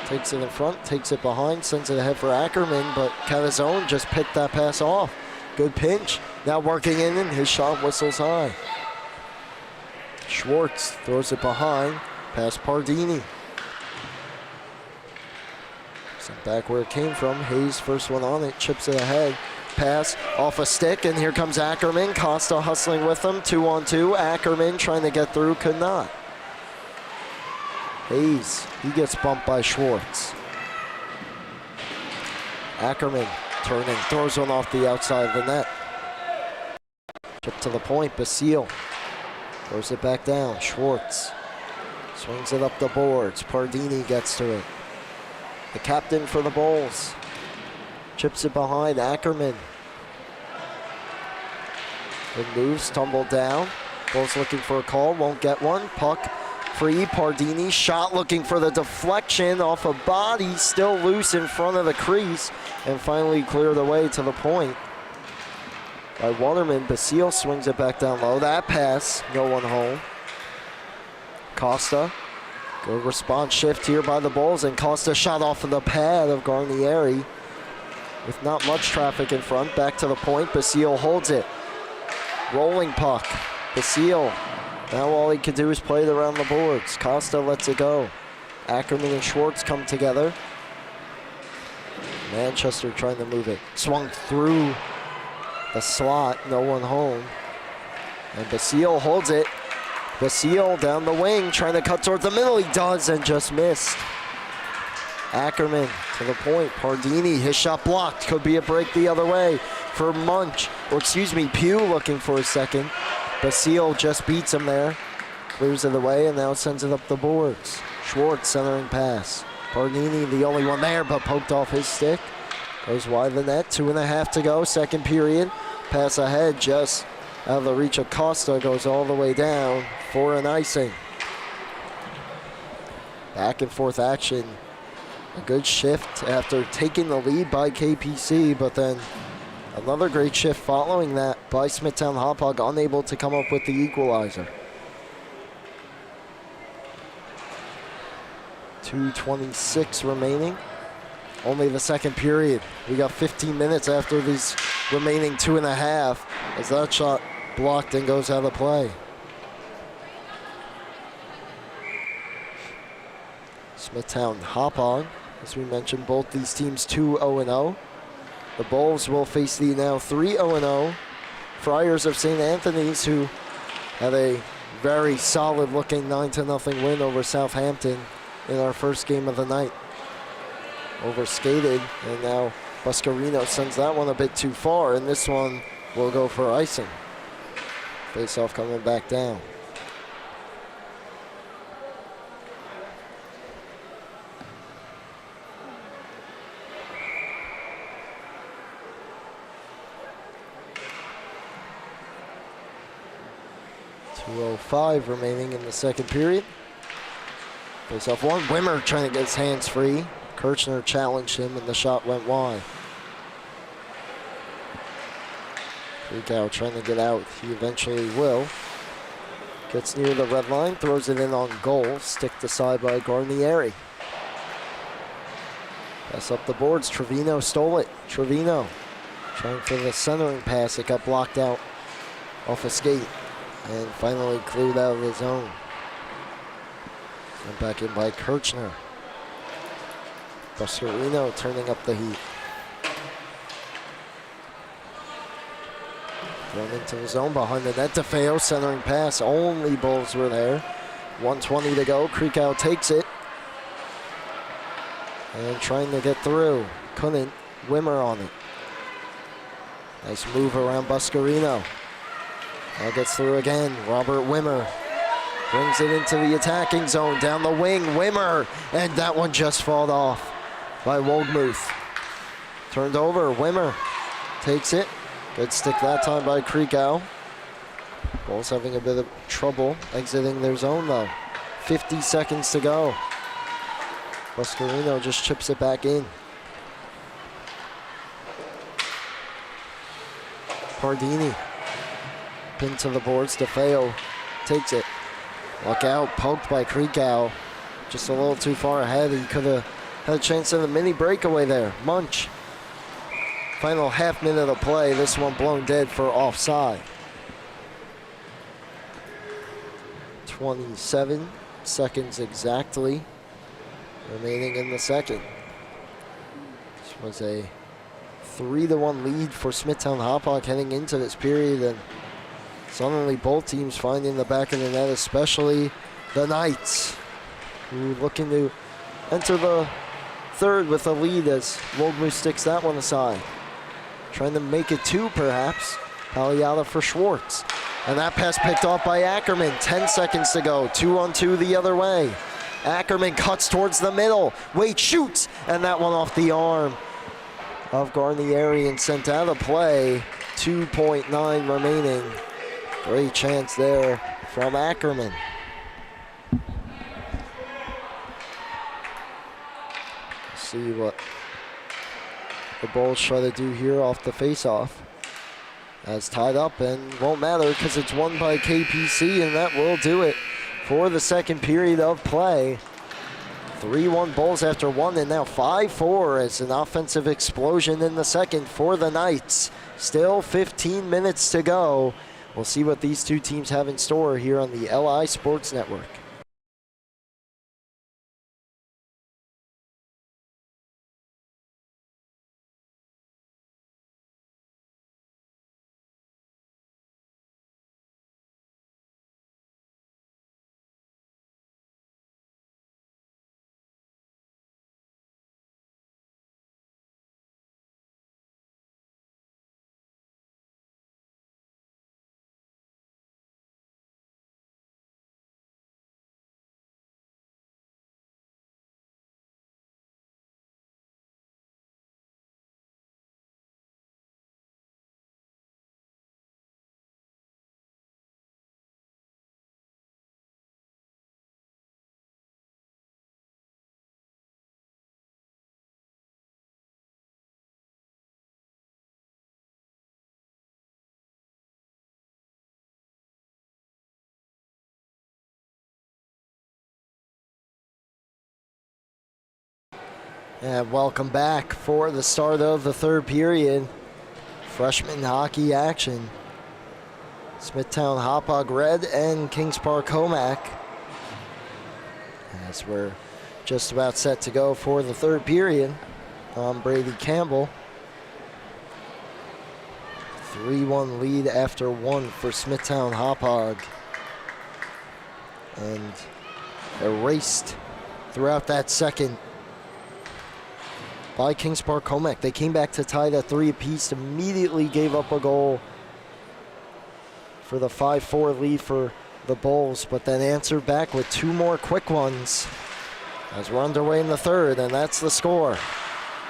takes it in front, takes it behind, sends it ahead for Ackerman, but Cavazone just picked that pass off. Good pinch. Now working in, and his shot whistles high. Schwartz throws it behind, past Pardini. Sent back where it came from. Hayes, first one on it, chips it ahead. Pass off a stick, and here comes Ackerman. Costa hustling with him, 2-on-2. Ackerman trying to get through, could not. Hayes, he gets bumped by Schwartz. Ackerman turning, throws one off the outside of the net. Chip to the point, Basile throws it back down. Schwartz swings it up the boards. Pardini gets to it. The captain for the Bulls chips it behind. Ackerman. Good moves, tumbled down. Bulls looking for a call, won't get one. Puck free, Pardini. Shot looking for the deflection off a body, still loose in front of the crease, and finally cleared away to the point by Waterman. Basile swings it back down low. That pass, no one home. Costa. Good response shift here by the Bulls, and Costa shot off of the pad of Garnieri with not much traffic in front. Back to the point, Basile holds it. Rolling puck, Basile. Now all he can do is play it around the boards. Costa lets it go. Ackerman and Schwartz come together. Manchester trying to move it. Swung through the slot, no one home. And Basile holds it. Basile down the wing, trying to cut towards the middle. He does, and just missed. Ackerman to the point. Pardini, his shot blocked. Could be a break the other way for Pugh looking for a second. Basile just beats him there. Clears it away, and now sends it up the boards. Schwartz centering pass. Pardini the only one there, but poked off his stick. Goes wide the net, 2.5 to go, second period. Pass ahead, just out of the reach of Costa, goes all the way down for an icing. Back and forth action. A good shift after taking the lead by KPC, but then another great shift following that by Smithtown Hauppauge, unable to come up with the equalizer. 2:26 remaining. Only the second period. We got 15 minutes after these remaining 2.5 as that shot blocked and goes out of play. Smithtown Hauppauge, as we mentioned, both these teams 2-0-0. The Bulls will face the now 3-0-0 Friars of St. Anthony's, who had a very solid looking 9-0 win over Southampton in our first game of the night. Overskated, and now Buscarino sends that one a bit too far, and this one will go for icing. Face-off coming back down. .205 remaining in the second period. Face-off one, Wimmer trying to get his hands free. Kirchner challenged him, and the shot went wide. Freakout trying to get out. He eventually will. Gets near the red line, throws it in on goal. Sticked aside by Garnieri. Pass up the boards. Trevino stole it. Trevino trying for the centering pass. It got blocked out off a skate and finally cleared out of his zone. And back in by Kirchner. Buscarino turning up the heat. Thrown into the zone behind the net. DeFeo centering pass. Only Bulls were there. 1:20 to go. Creekow takes it. And trying to get through. Couldn't. Wimmer on it. Nice move around Buscarino. Now gets through again. Robert Wimmer brings it into the attacking zone. Down the wing. Wimmer. And that one just fought off by Woldmuth. Turned over. Wimmer takes it. Good stick that time by Creekow. Bulls having a bit of trouble exiting their zone though. 50 seconds to go. Buscarino just chips it back in. Pardini. Pinned to the boards. DeFeo takes it. Look out, poked by Krikow. Just a little too far ahead. He could have had a chance of a mini breakaway there. Munch. Final half minute of play. This one blown dead for offside. 27 seconds exactly remaining in the second. This was a 3-1 lead for Smithtown Hauppauge heading into this period, and suddenly both teams finding the back of the net, especially the Knights, who looking to enter the third with a lead as Wogmu sticks that one aside. Trying to make it 2 perhaps. Paliata for Schwartz. And that pass picked off by Ackerman. 10 seconds to go. 2-on-2 the other way. Ackerman cuts towards the middle. Wade shoots, and that one off the arm of Garnieri and sent out of play. 2.9 remaining. Great chance there from Ackerman. Let's see what the Bulls try to do here off the face-off. As tied up and won't matter because it's won by KPC, and that will do it for the second period of play. 3-1 Bulls after 1, and now 5-4 as an offensive explosion in the second for the Knights. Still 15 minutes to go. We'll see what these two teams have in store here on the LI Sports Network. And welcome back for the start of the third period. Freshman hockey action. Smithtown Hauppauge red and Kings Park Commack. As we're just about set to go for the third period. I'm Brady Campbell. 3-1 lead after 1 for Smithtown Hauppauge. And erased throughout that second by Kings Park Commack. They came back to tie at 3 apiece, immediately gave up a goal for the 5-4 lead for the Bulls, but then answered back with 2 more quick ones as we're underway in the third, and that's the score.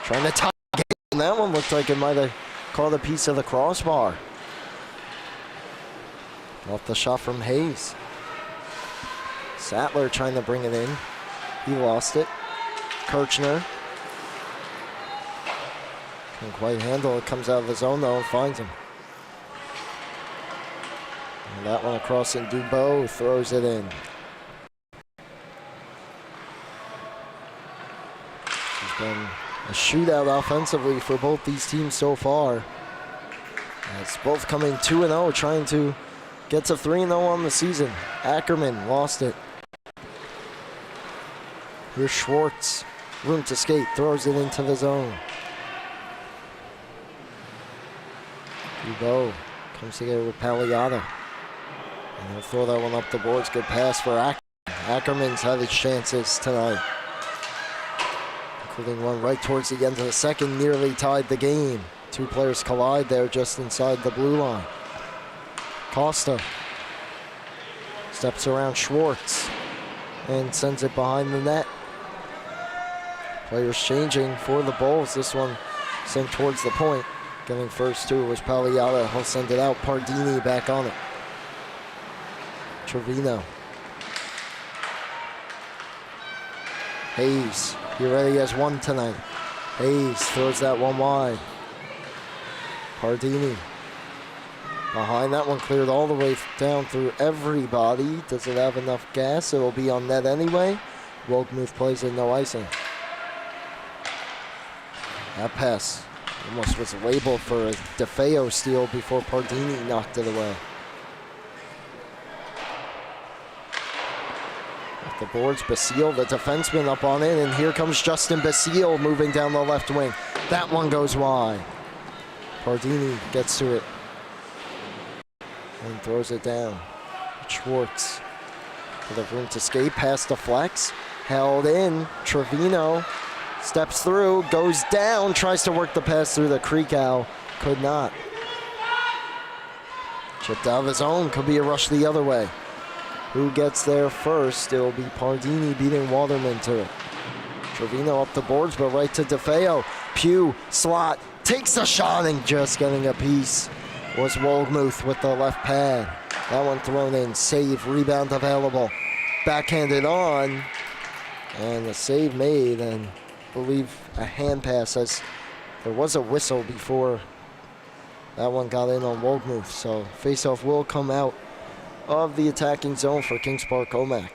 Trying to tie the game, and that one looked like it might have caught a piece of the crossbar. Off the shot from Hayes. Sattler trying to bring it in. He lost it. Kirchner can't quite handle it. Comes out of the zone though and finds him. And that one across, and Dubois throws it in. It's been a shootout offensively for both these teams so far. It's both coming 2-0, trying to get to 3-0 on the season. Ackerman lost it. Here's Schwartz, room to skate, throws it into the zone. Dubois comes together with Paliata. And he'll throw that one up the boards. Good pass for Ackerman. Ackerman's had his chances tonight, including one right towards the end of the second, nearly tied the game. 2 players collide there just inside the blue line. Costa steps around Schwartz and sends it behind the net. Players changing for the Bulls. This one sent towards the point. Getting first to it was Paliata. He'll send it out. Pardini back on it. Trevino. Hayes. He already has 1 tonight. Hayes throws that one wide. Pardini Behind that one, cleared all the way down through everybody. Does it have enough gas? It'll be on net anyway. Wohlgemuth plays it, no icing. That pass almost was labeled for a DeFeo steal before Pardini knocked it away. Off the boards, Basile, the defenseman, up on it, and here comes Justin Basile moving down the left wing. That one goes wide. Pardini gets to it and throws it down. Schwartz for the room to skate, past the flex, held in. Trevino steps through, goes down, tries to work the pass through the creek owl, could not. Chipped out of his own, could be a rush the other way. Who gets there first? It'll be Pardini beating Waterman to it. Trevino up the boards, but right to DeFeo. Pugh, slot, takes a shot, and just getting a piece was Wohlgemuth with the left pad. That one thrown in, save, rebound available. Backhanded on, and the save made, and I believe a hand pass, as there was a whistle before that one got in on Wohlgemuth. So faceoff will come out of the attacking zone for Kings Park Commack.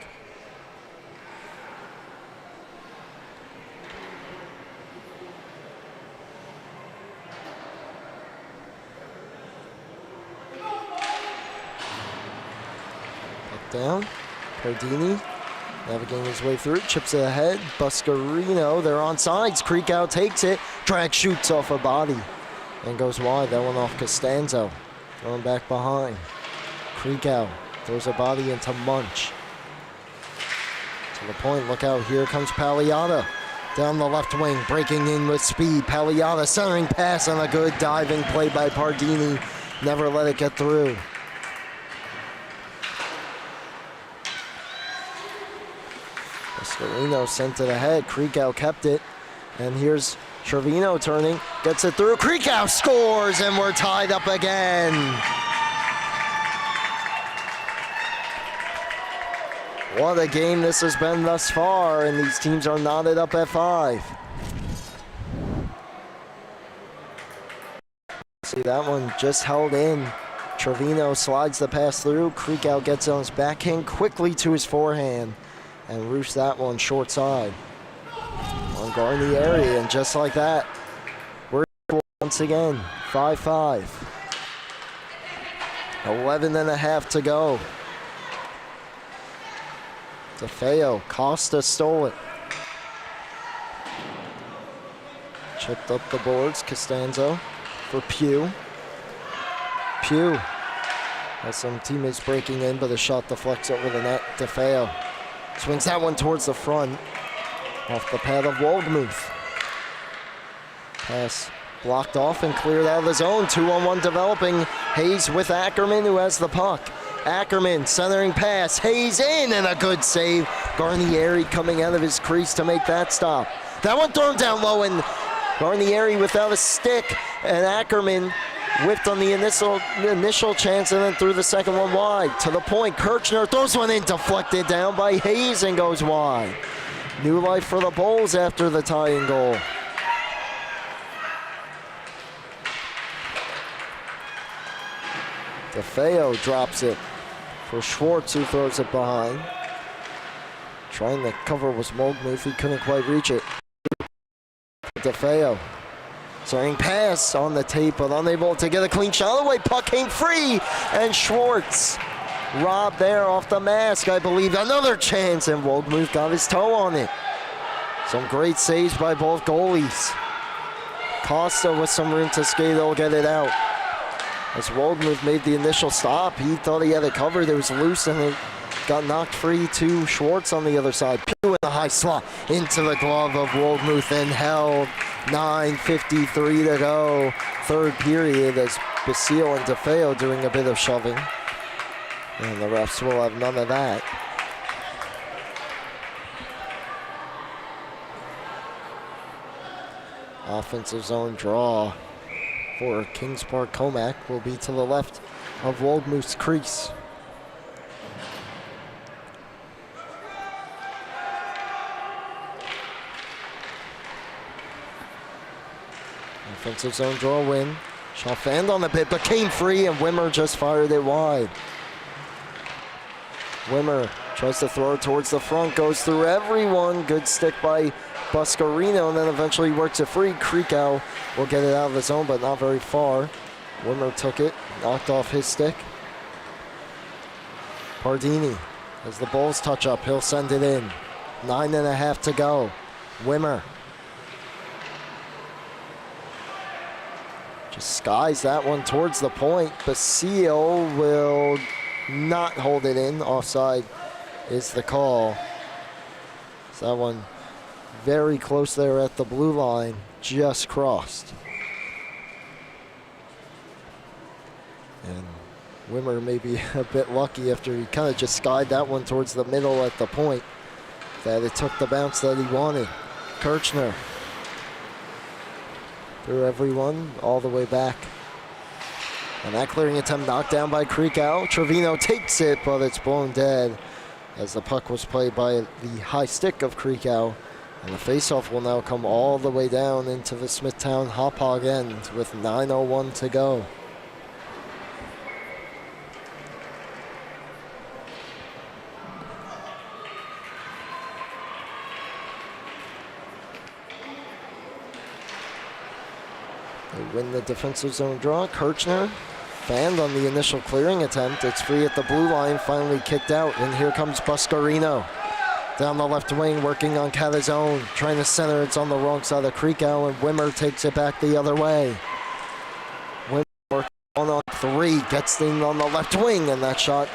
Down, Pardini navigating his way through, chips it ahead. Buscarino, they're on sides. Creekow takes it, drag shoots off a body and goes wide. That one off Costanzo, thrown back behind. Creekow throws a body into Munch. To the point, look out, here comes Pagliata down the left wing, breaking in with speed. Pagliata centering pass on a good diving play by Pardini, never let it get through. Buscarino sent it ahead. Creekow kept it. And here's Trevino turning. Gets it through. Creekow scores, and we're tied up again. What a game this has been thus far, and these teams are knotted up at 5. See, that one just held in. Trevino slides the pass through. Creekow gets on his backhand quickly to his forehand and roofs that one short side. On Garnieri, and just like that, we're once again 5-5. 11.5 to go. DeFeo, Costa stole it. Chipped up the boards, Costanzo for Pugh. Pugh has some teammates breaking in, but a shot deflects over the net. DeFeo swings that one towards the front, off the pad of Wohlgemuth. Pass blocked off and cleared out of the zone. 2-on-1 developing. Hayes with Ackerman, who has the puck. Ackerman centering pass. Hayes in, and a good save. Garnieri coming out of his crease to make that stop. That one thrown down low, and Garnieri without a stick, and Ackerman whipped on the initial chance and then threw the second one wide. To the point, Kirchner throws one in, deflected down by Hayes and goes wide. New life for the Bulls after the tying goal. DeFeo drops it for Schwartz, who throws it behind. Trying to cover was Wohlgemuth, he couldn't quite reach it. DeFeo. Swing pass on the tape, but unable to get a clean shot away. Puck came free, and Schwartz robbed there off the mask, I believe. Another chance, and Wohlgemuth got his toe on it. Some great saves by both goalies. Costa with some room to skate, they'll get it out. As Wohlgemuth made the initial stop, he thought he had it covered. It was loose, and it got knocked free to Schwartz on the other side. Pugh in the high slot into the glove of Wohlgemuth and held. 9:53 to go. Third period, as Basile and DeFeo doing a bit of shoving. And the refs will have none of that. Offensive zone draw for Kings Park Commack will be to the left of Wohlgemuth's crease. Offensive zone draw win. Shot fanned on the bit, but came free, and Wimmer just fired it wide. Wimmer tries to throw it towards the front, goes through everyone. Good stick by Buscarino, and then eventually works it free. Krikow will get it out of the zone, but not very far. Wimmer took it, knocked off his stick. Pardini, as the Bulls touch up, he'll send it in. 9.5 to go. Wimmer just skies that one towards the point. Basile will not hold it in. Offside is the call. So that one very close there at the blue line, just crossed. And Wimmer may be a bit lucky after he kind of just skied that one towards the middle at the point, that it took the bounce that he wanted. Kirchner through everyone all the way back. And that clearing attempt knocked down by Krikow. Trevino takes it, but it's blown dead as the puck was played by the high stick of Krikow. And the faceoff will now come all the way down into the Smithtown Hauppauge end with 9:01 to go. They win the defensive zone draw. Kirchner fanned on the initial clearing attempt. It's free at the blue line, finally kicked out. And here comes Buscarino down the left wing, working on Catazone, trying to center. It's on the wrong side of Krikow, and Wimmer takes it back the other way. Wimmer working on 3, gets in on the left wing, and that shot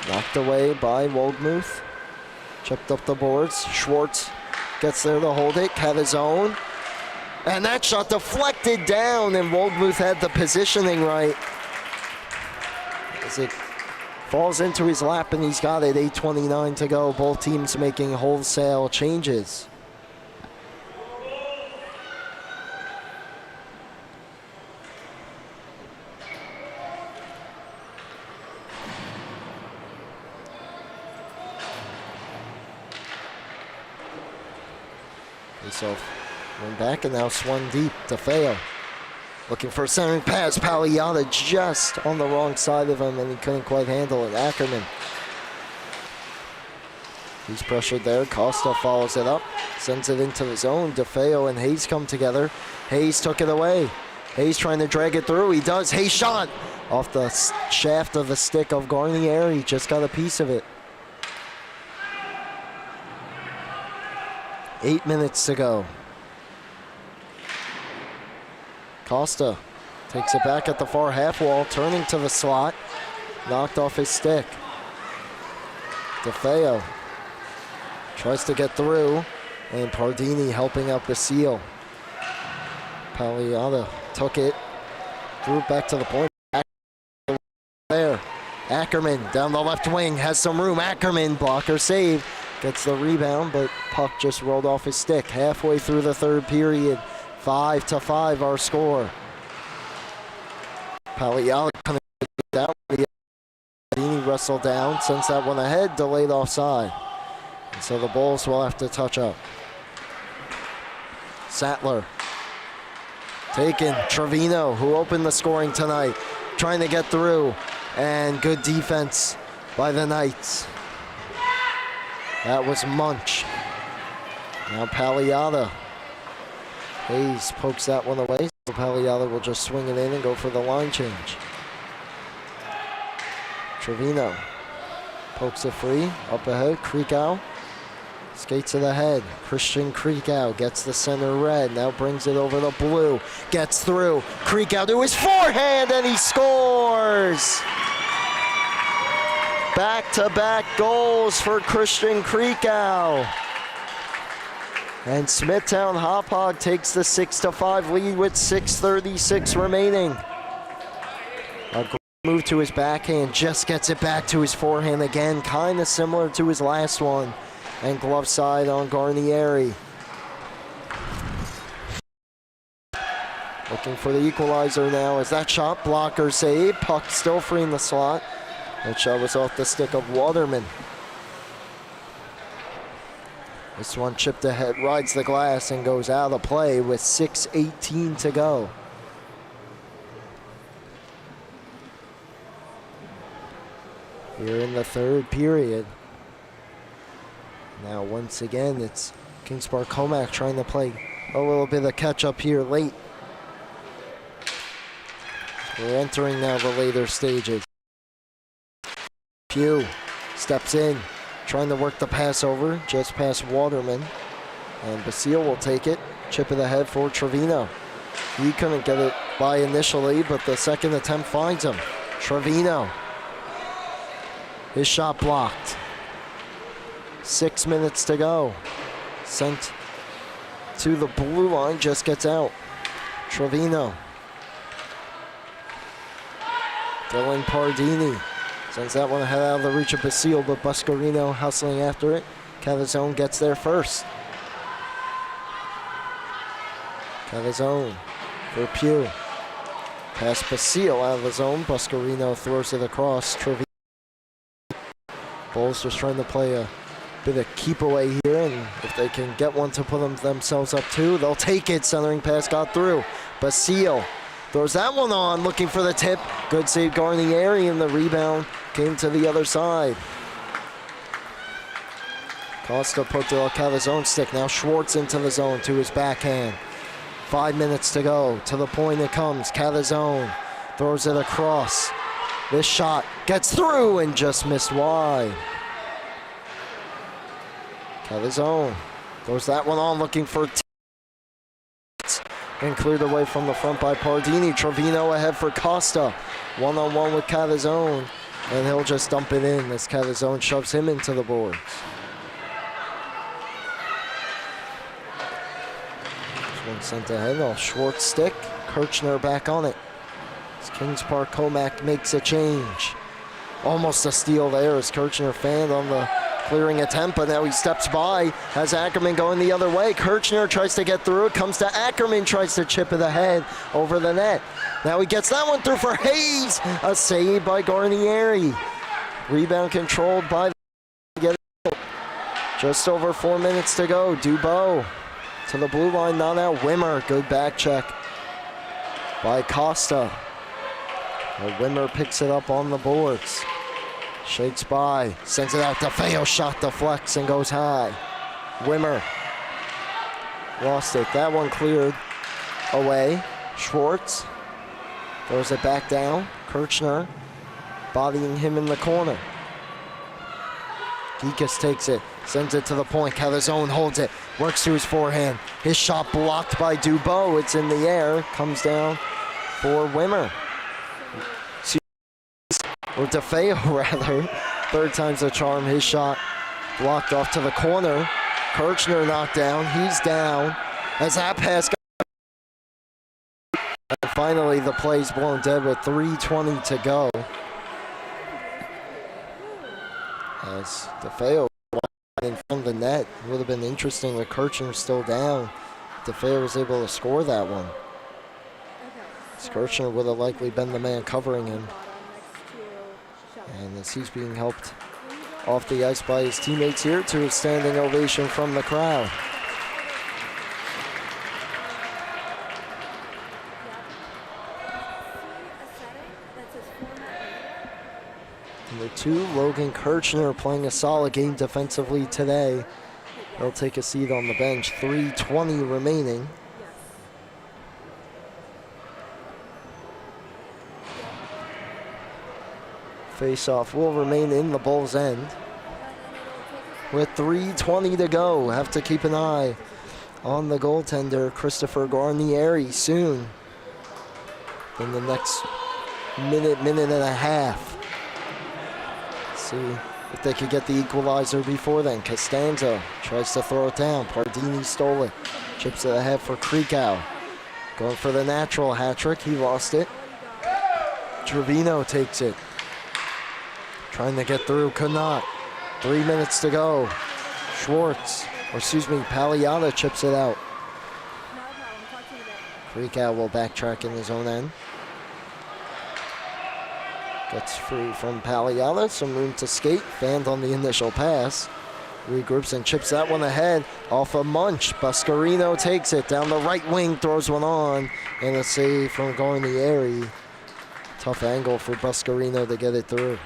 knocked away by Woldmuth. Chipped up the boards. Schwartz gets there to hold it. Catazone. And that shot deflected down, and Woldmuth had the positioning right. As it falls into his lap, and he's got it. 8:29 to go. Both teams making wholesale changes. Face-off went back and now swung deep to Feo. Looking for a centering pass. Pagliata just on the wrong side of him, and he couldn't quite handle it. Ackerman. He's pressured there. Costa follows it up. Sends it into the zone. DeFeo and Hayes come together. Hayes took it away. Hayes trying to drag it through. He does. Hayes shot off the shaft of the stick of Garnier. He just got a piece of it. 8 minutes to go. Costa takes it back at the far half wall, turning to the slot. Knocked off his stick. DeFeo tries to get through, and Pardini helping out Basile. Pagliata took it, threw it back to the point. There. Ackerman down the left wing, has some room. Ackerman, blocker save, gets the rebound, but puck just rolled off his stick. Halfway through the third period. 5-5 our score. Pagliata coming down. Pardini wrestled down, sends that one ahead, delayed offside. And so the Bulls will have to touch up. Sattler taken. Trevino, who opened the scoring tonight, trying to get through, and good defense by the Knights. That was Munch. Now Pagliata. Hayes pokes that one away, so Pagliata will just swing it in and go for the line change. Trevino pokes it free, up ahead. Krikow skates it ahead. Christian Krikow gets the center red, now brings it over the blue, gets through. Krikow to his forehand, and he scores! Back-to-back goals for Christian Krikow. And Smithtown Hauppauge takes the 6-5 lead with 6:36 remaining. A great move to his backhand, just gets it back to his forehand again, kind of similar to his last one. And glove side on Garnieri. Looking for the equalizer now as that shot blocker save. Puck still free in the slot. That shot was off the stick of Waterman. This one chipped ahead, rides the glass, and goes out of play with 6:18 to go. here in the third period. Now once again, it's Kings Park Commack trying to play a little bit of catch up here late. We're entering now the later stages. Pugh steps in, trying to work the pass over, just past Waterman. And Basile will take it, chip it ahead for Trevino. He couldn't get it by initially, but the second attempt finds him. Trevino. His shot blocked. 6 minutes to go. Sent to the blue line, just gets out. Trevino. Dylan Pardini sends that one ahead out of the reach of Basile, but Buscarino hustling after it. Cavazone gets there first. Cavazone for Pugh. Pass Basile out of the zone. Buscarino throws it across. Trevino. Bulls just trying to play a bit of keep away here, and if they can get one to put themselves up two, they'll take it. Centering pass got through. Basile throws that one on, looking for the tip. Good save Garnieri, and the rebound came to the other side. Costa put the Cavazone stick. Now Schwartz into the zone to his backhand. 5 minutes to go. To the point it comes. Cavazone throws it across. This shot gets through and just missed wide. Cavazone throws that one on, looking for and cleared away from the front by Pardini. Trevino ahead for Costa. One-on-one with Cavazone, and he'll just dump it in as Cavazone shoves him into the boards. This one sent ahead off Schwartz stick. Kirchner back on it. As Kings Park Commack makes a change. Almost a steal there as Kirchner fanned on the clearing attempt, but now he steps by, has Ackerman going the other way. Kirchner tries to get through it, comes to Ackerman, tries to chip it ahead over the net. Now he gets that one through for Hayes. A save by Garnieri. Rebound controlled by the just over 4 minutes to go. Dubois to the blue line, not out. Wimmer, good back check by Costa. Wimmer picks it up on the boards. Shakes by, sends it out. DeFeo shot deflects and goes high. Wimmer lost it. That one cleared away. Schwartz throws it back down. Kirchner bodying him in the corner. Geekus takes it, sends it to the point. Cavazone holds it, works to his forehand. His shot blocked by Dubois. It's in the air, comes down for Wimmer. Or DeFeo, rather. Third time's a charm. His shot blocked off to the corner. Kirchner knocked down. He's down. As that pass got... And finally, the play's blown dead with 3:20 to go. As DeFeo in front of the net. It would have been interesting with Kirchner still down. DeFeo was able to score that one. As Kirchner would have likely been the man covering him. And as he's being helped off the ice by his teammates here to a standing ovation from the crowd. Number 2, Logan Kirchner playing a solid game defensively today. He'll take a seat on the bench. 3:20 remaining. Face-off will remain in the Bulls' end. With 3:20 to go, have to keep an eye on the goaltender, Christopher Garnieri, soon. In the next minute and a half. See if they could get the equalizer before then. Costanzo tries to throw it down. Pardini stole it. Chips it ahead for Krikow. Going for the natural hat trick. He lost it. Trevino takes it. Trying to get through, could not. 3 minutes to go. Schwartz, or excuse me, Pagliata chips it out. Krikow will backtrack in his own end. Gets free from Pagliata, some room to skate. Fanned on the initial pass. Regroups and chips that one ahead off a Munch. Buscarino takes it down the right wing, throws one on, and a save from Garnieri. Tough angle for Buscarino to get it through.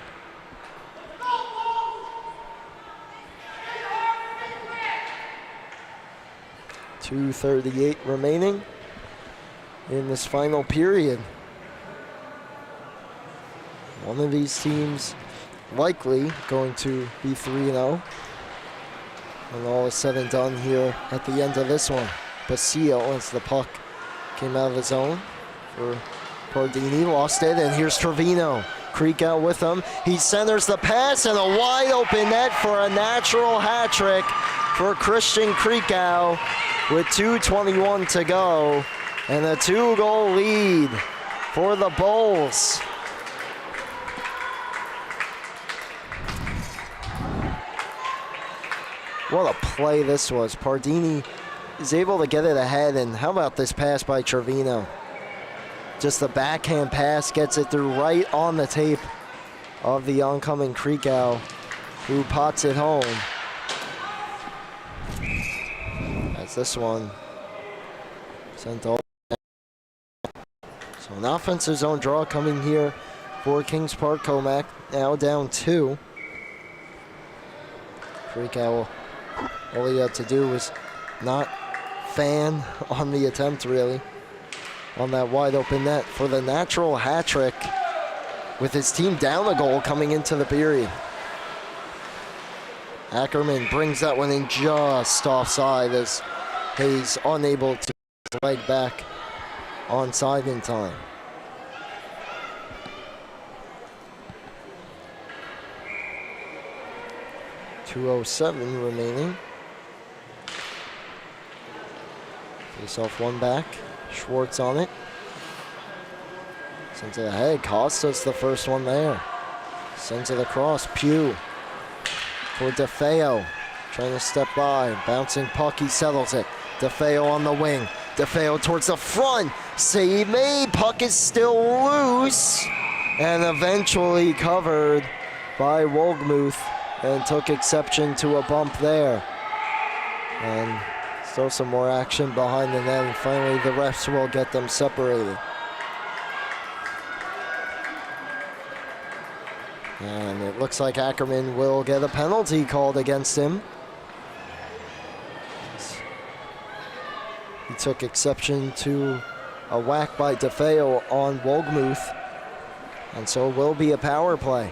2:38 remaining in this final period. One of these teams likely going to be 3-0 when all is said and done here at the end of this one. Basile, as the puck came out of the zone for Pardini, lost it, and here's Trevino. Creek out with him. He centers the pass, and a wide open net for a natural hat trick for Christian Kreekow with 2:21 to go, and a 2-goal lead for the Bulls. What a play this was. Pardini is able to get it ahead, and how about this pass by Trevino? Just the backhand pass gets it through right on the tape of the oncoming Kreekow, who pots it home. As this one sent all. So an offensive zone draw coming here for Kings Park Commack, now down 2. Kreekow, all he had to do was not fan on the attempt, really, on that wide open net for the natural hat trick, with his team down a goal coming into the period. Ackerman brings that one in just offside as Hayes unable to get his leg back onside in time. .207 remaining. Face off one back. Schwartz on it. Sends it ahead. Costa's the first one there. Sends it across. Pugh for DeFeo. Trying to step by. Bouncing puck. He settles it. DeFeo on the wing. DeFeo towards the front. Save made. Puck is still loose. And eventually covered by Wolgemuth. And took exception to a bump there. And still some more action behind the net, and finally the refs will get them separated. And it looks like Ackerman will get a penalty called against him. He took exception to a whack by DeFeo on Wolgemuth, and so it will be a power play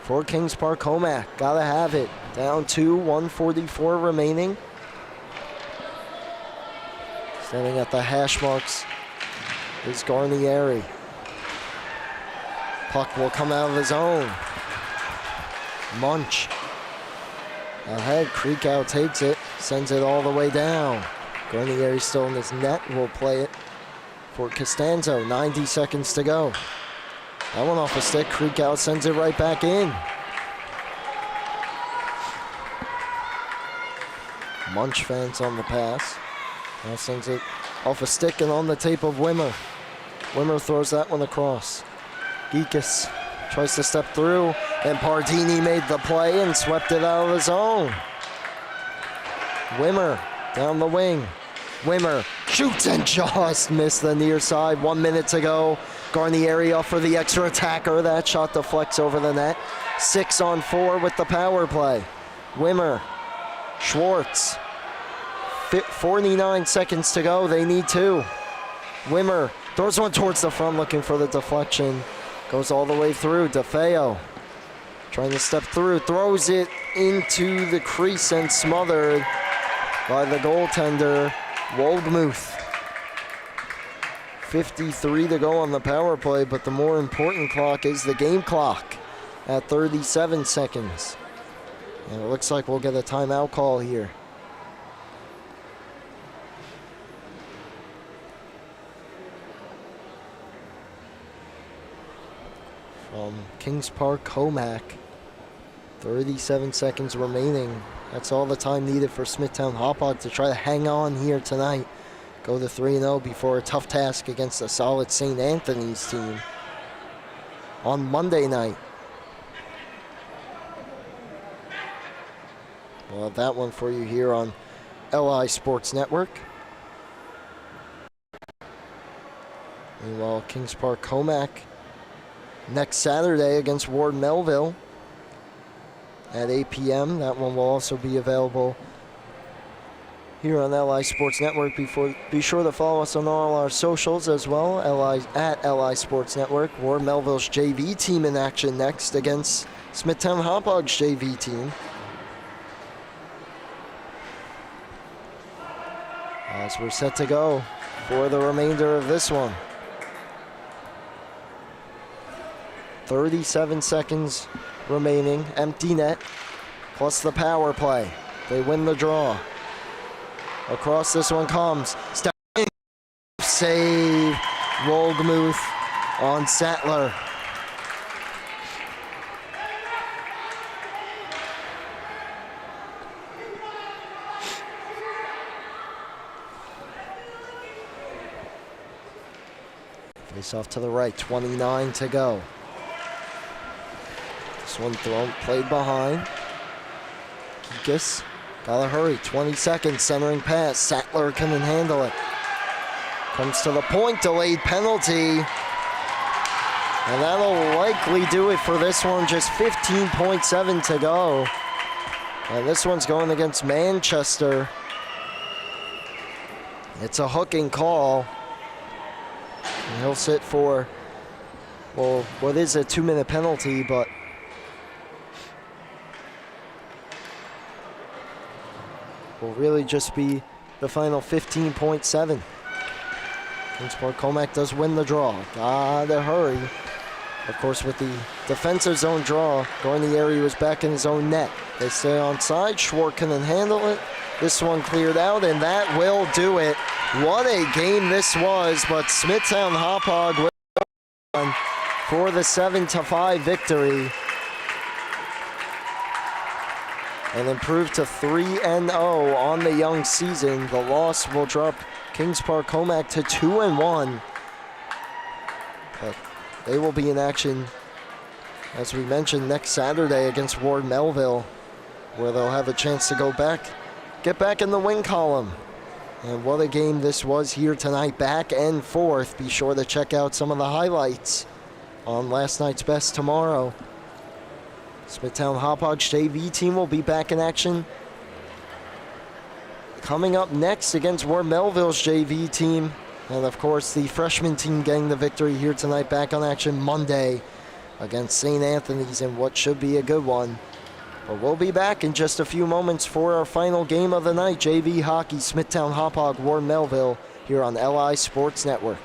for Kings Park Commack. Gotta have it. Down 2, 1:44 remaining. Standing at the hash marks is Garnieri. Puck will come out of the zone. Munch ahead. Kreekow takes it, sends it all the way down. Garnieri still in his net. Will play it for Costanzo. 90 seconds to go. That one off a stick. Kreekow sends it right back in. Munch fans on the pass. Now sends it off a stick and on the tape of Wimmer. Wimmer throws that one across. Geekus tries to step through, and Pardini made the play and swept it out of the zone. Wimmer down the wing. Wimmer shoots and just missed the near side. 1 minute to go. Garnieri off for the extra attacker. That shot deflects over the net. 6 on 4 with the power play. Wimmer, Schwartz, 49 seconds to go. They need 2. Wimmer throws one towards the front looking for the deflection. Goes all the way through. DeFeo trying to step through. Throws it into the crease and smothered by the goaltender, Wolgemuth. 53 to go on the power play, but the more important clock is the game clock at 37 seconds. And it looks like we'll get a timeout call here. From Kings Park Commack, 37 seconds remaining. That's all the time needed for Smithtown Hauppauge to try to hang on here tonight. Go to 3-0 before a tough task against a solid St. Anthony's team on Monday night. We'll have that one for you here on LI Sports Network. Meanwhile, Kings Park Commack next Saturday against Ward Melville at 8 p.m. That one will also be available here on LI Sports Network. Be sure to follow us on all our socials as well, at LI Sports Network. Ward Melville's JV team in action next against Smithtown Hauppauge JV team. As we're set to go for the remainder of this one. 37 seconds remaining. Empty net plus the power play. They win the draw. Across this one comes. Save. Wolgemuth on Sattler. Face off to the right, 29 to go. This one played behind. Kikas, gotta hurry, 20 seconds, centering pass. Sattler couldn't handle it. Comes to the point, delayed penalty. And that'll likely do it for this one, just 15.7 to go. And this one's going against Manchester. It's a hooking call. And he'll sit for, well, what is a 2-minute penalty, but will really just be the final 15.7. Kingsport Commack does win the draw. Gotta hurry. Of course, with the defensive zone draw, going the area was back in his own net. They stay on side. Schwartz couldn't handle it. This one cleared out, and that will do it. What a game this was, but Smithtown Hauppauge will for the 7-5 victory and improve to 3-0 on the young season. The loss will drop Kings Park Commack to 2-1. But they will be in action, as we mentioned, next Saturday against Ward Melville, where they'll have a chance to get back in the win column. And what a game this was here tonight, back and forth. Be sure to check out some of the highlights on last night's best tomorrow. Smithtown Hauppauge JV team will be back in action coming up next against Ward Melville's JV team. And of course, the freshman team getting the victory here tonight, back on action Monday against St. Anthony's in what should be a good one. But we'll be back in just a few moments for our final game of the night, JV hockey, Smithtown Hauppauge, Ward Melville, here on LI Sports Network.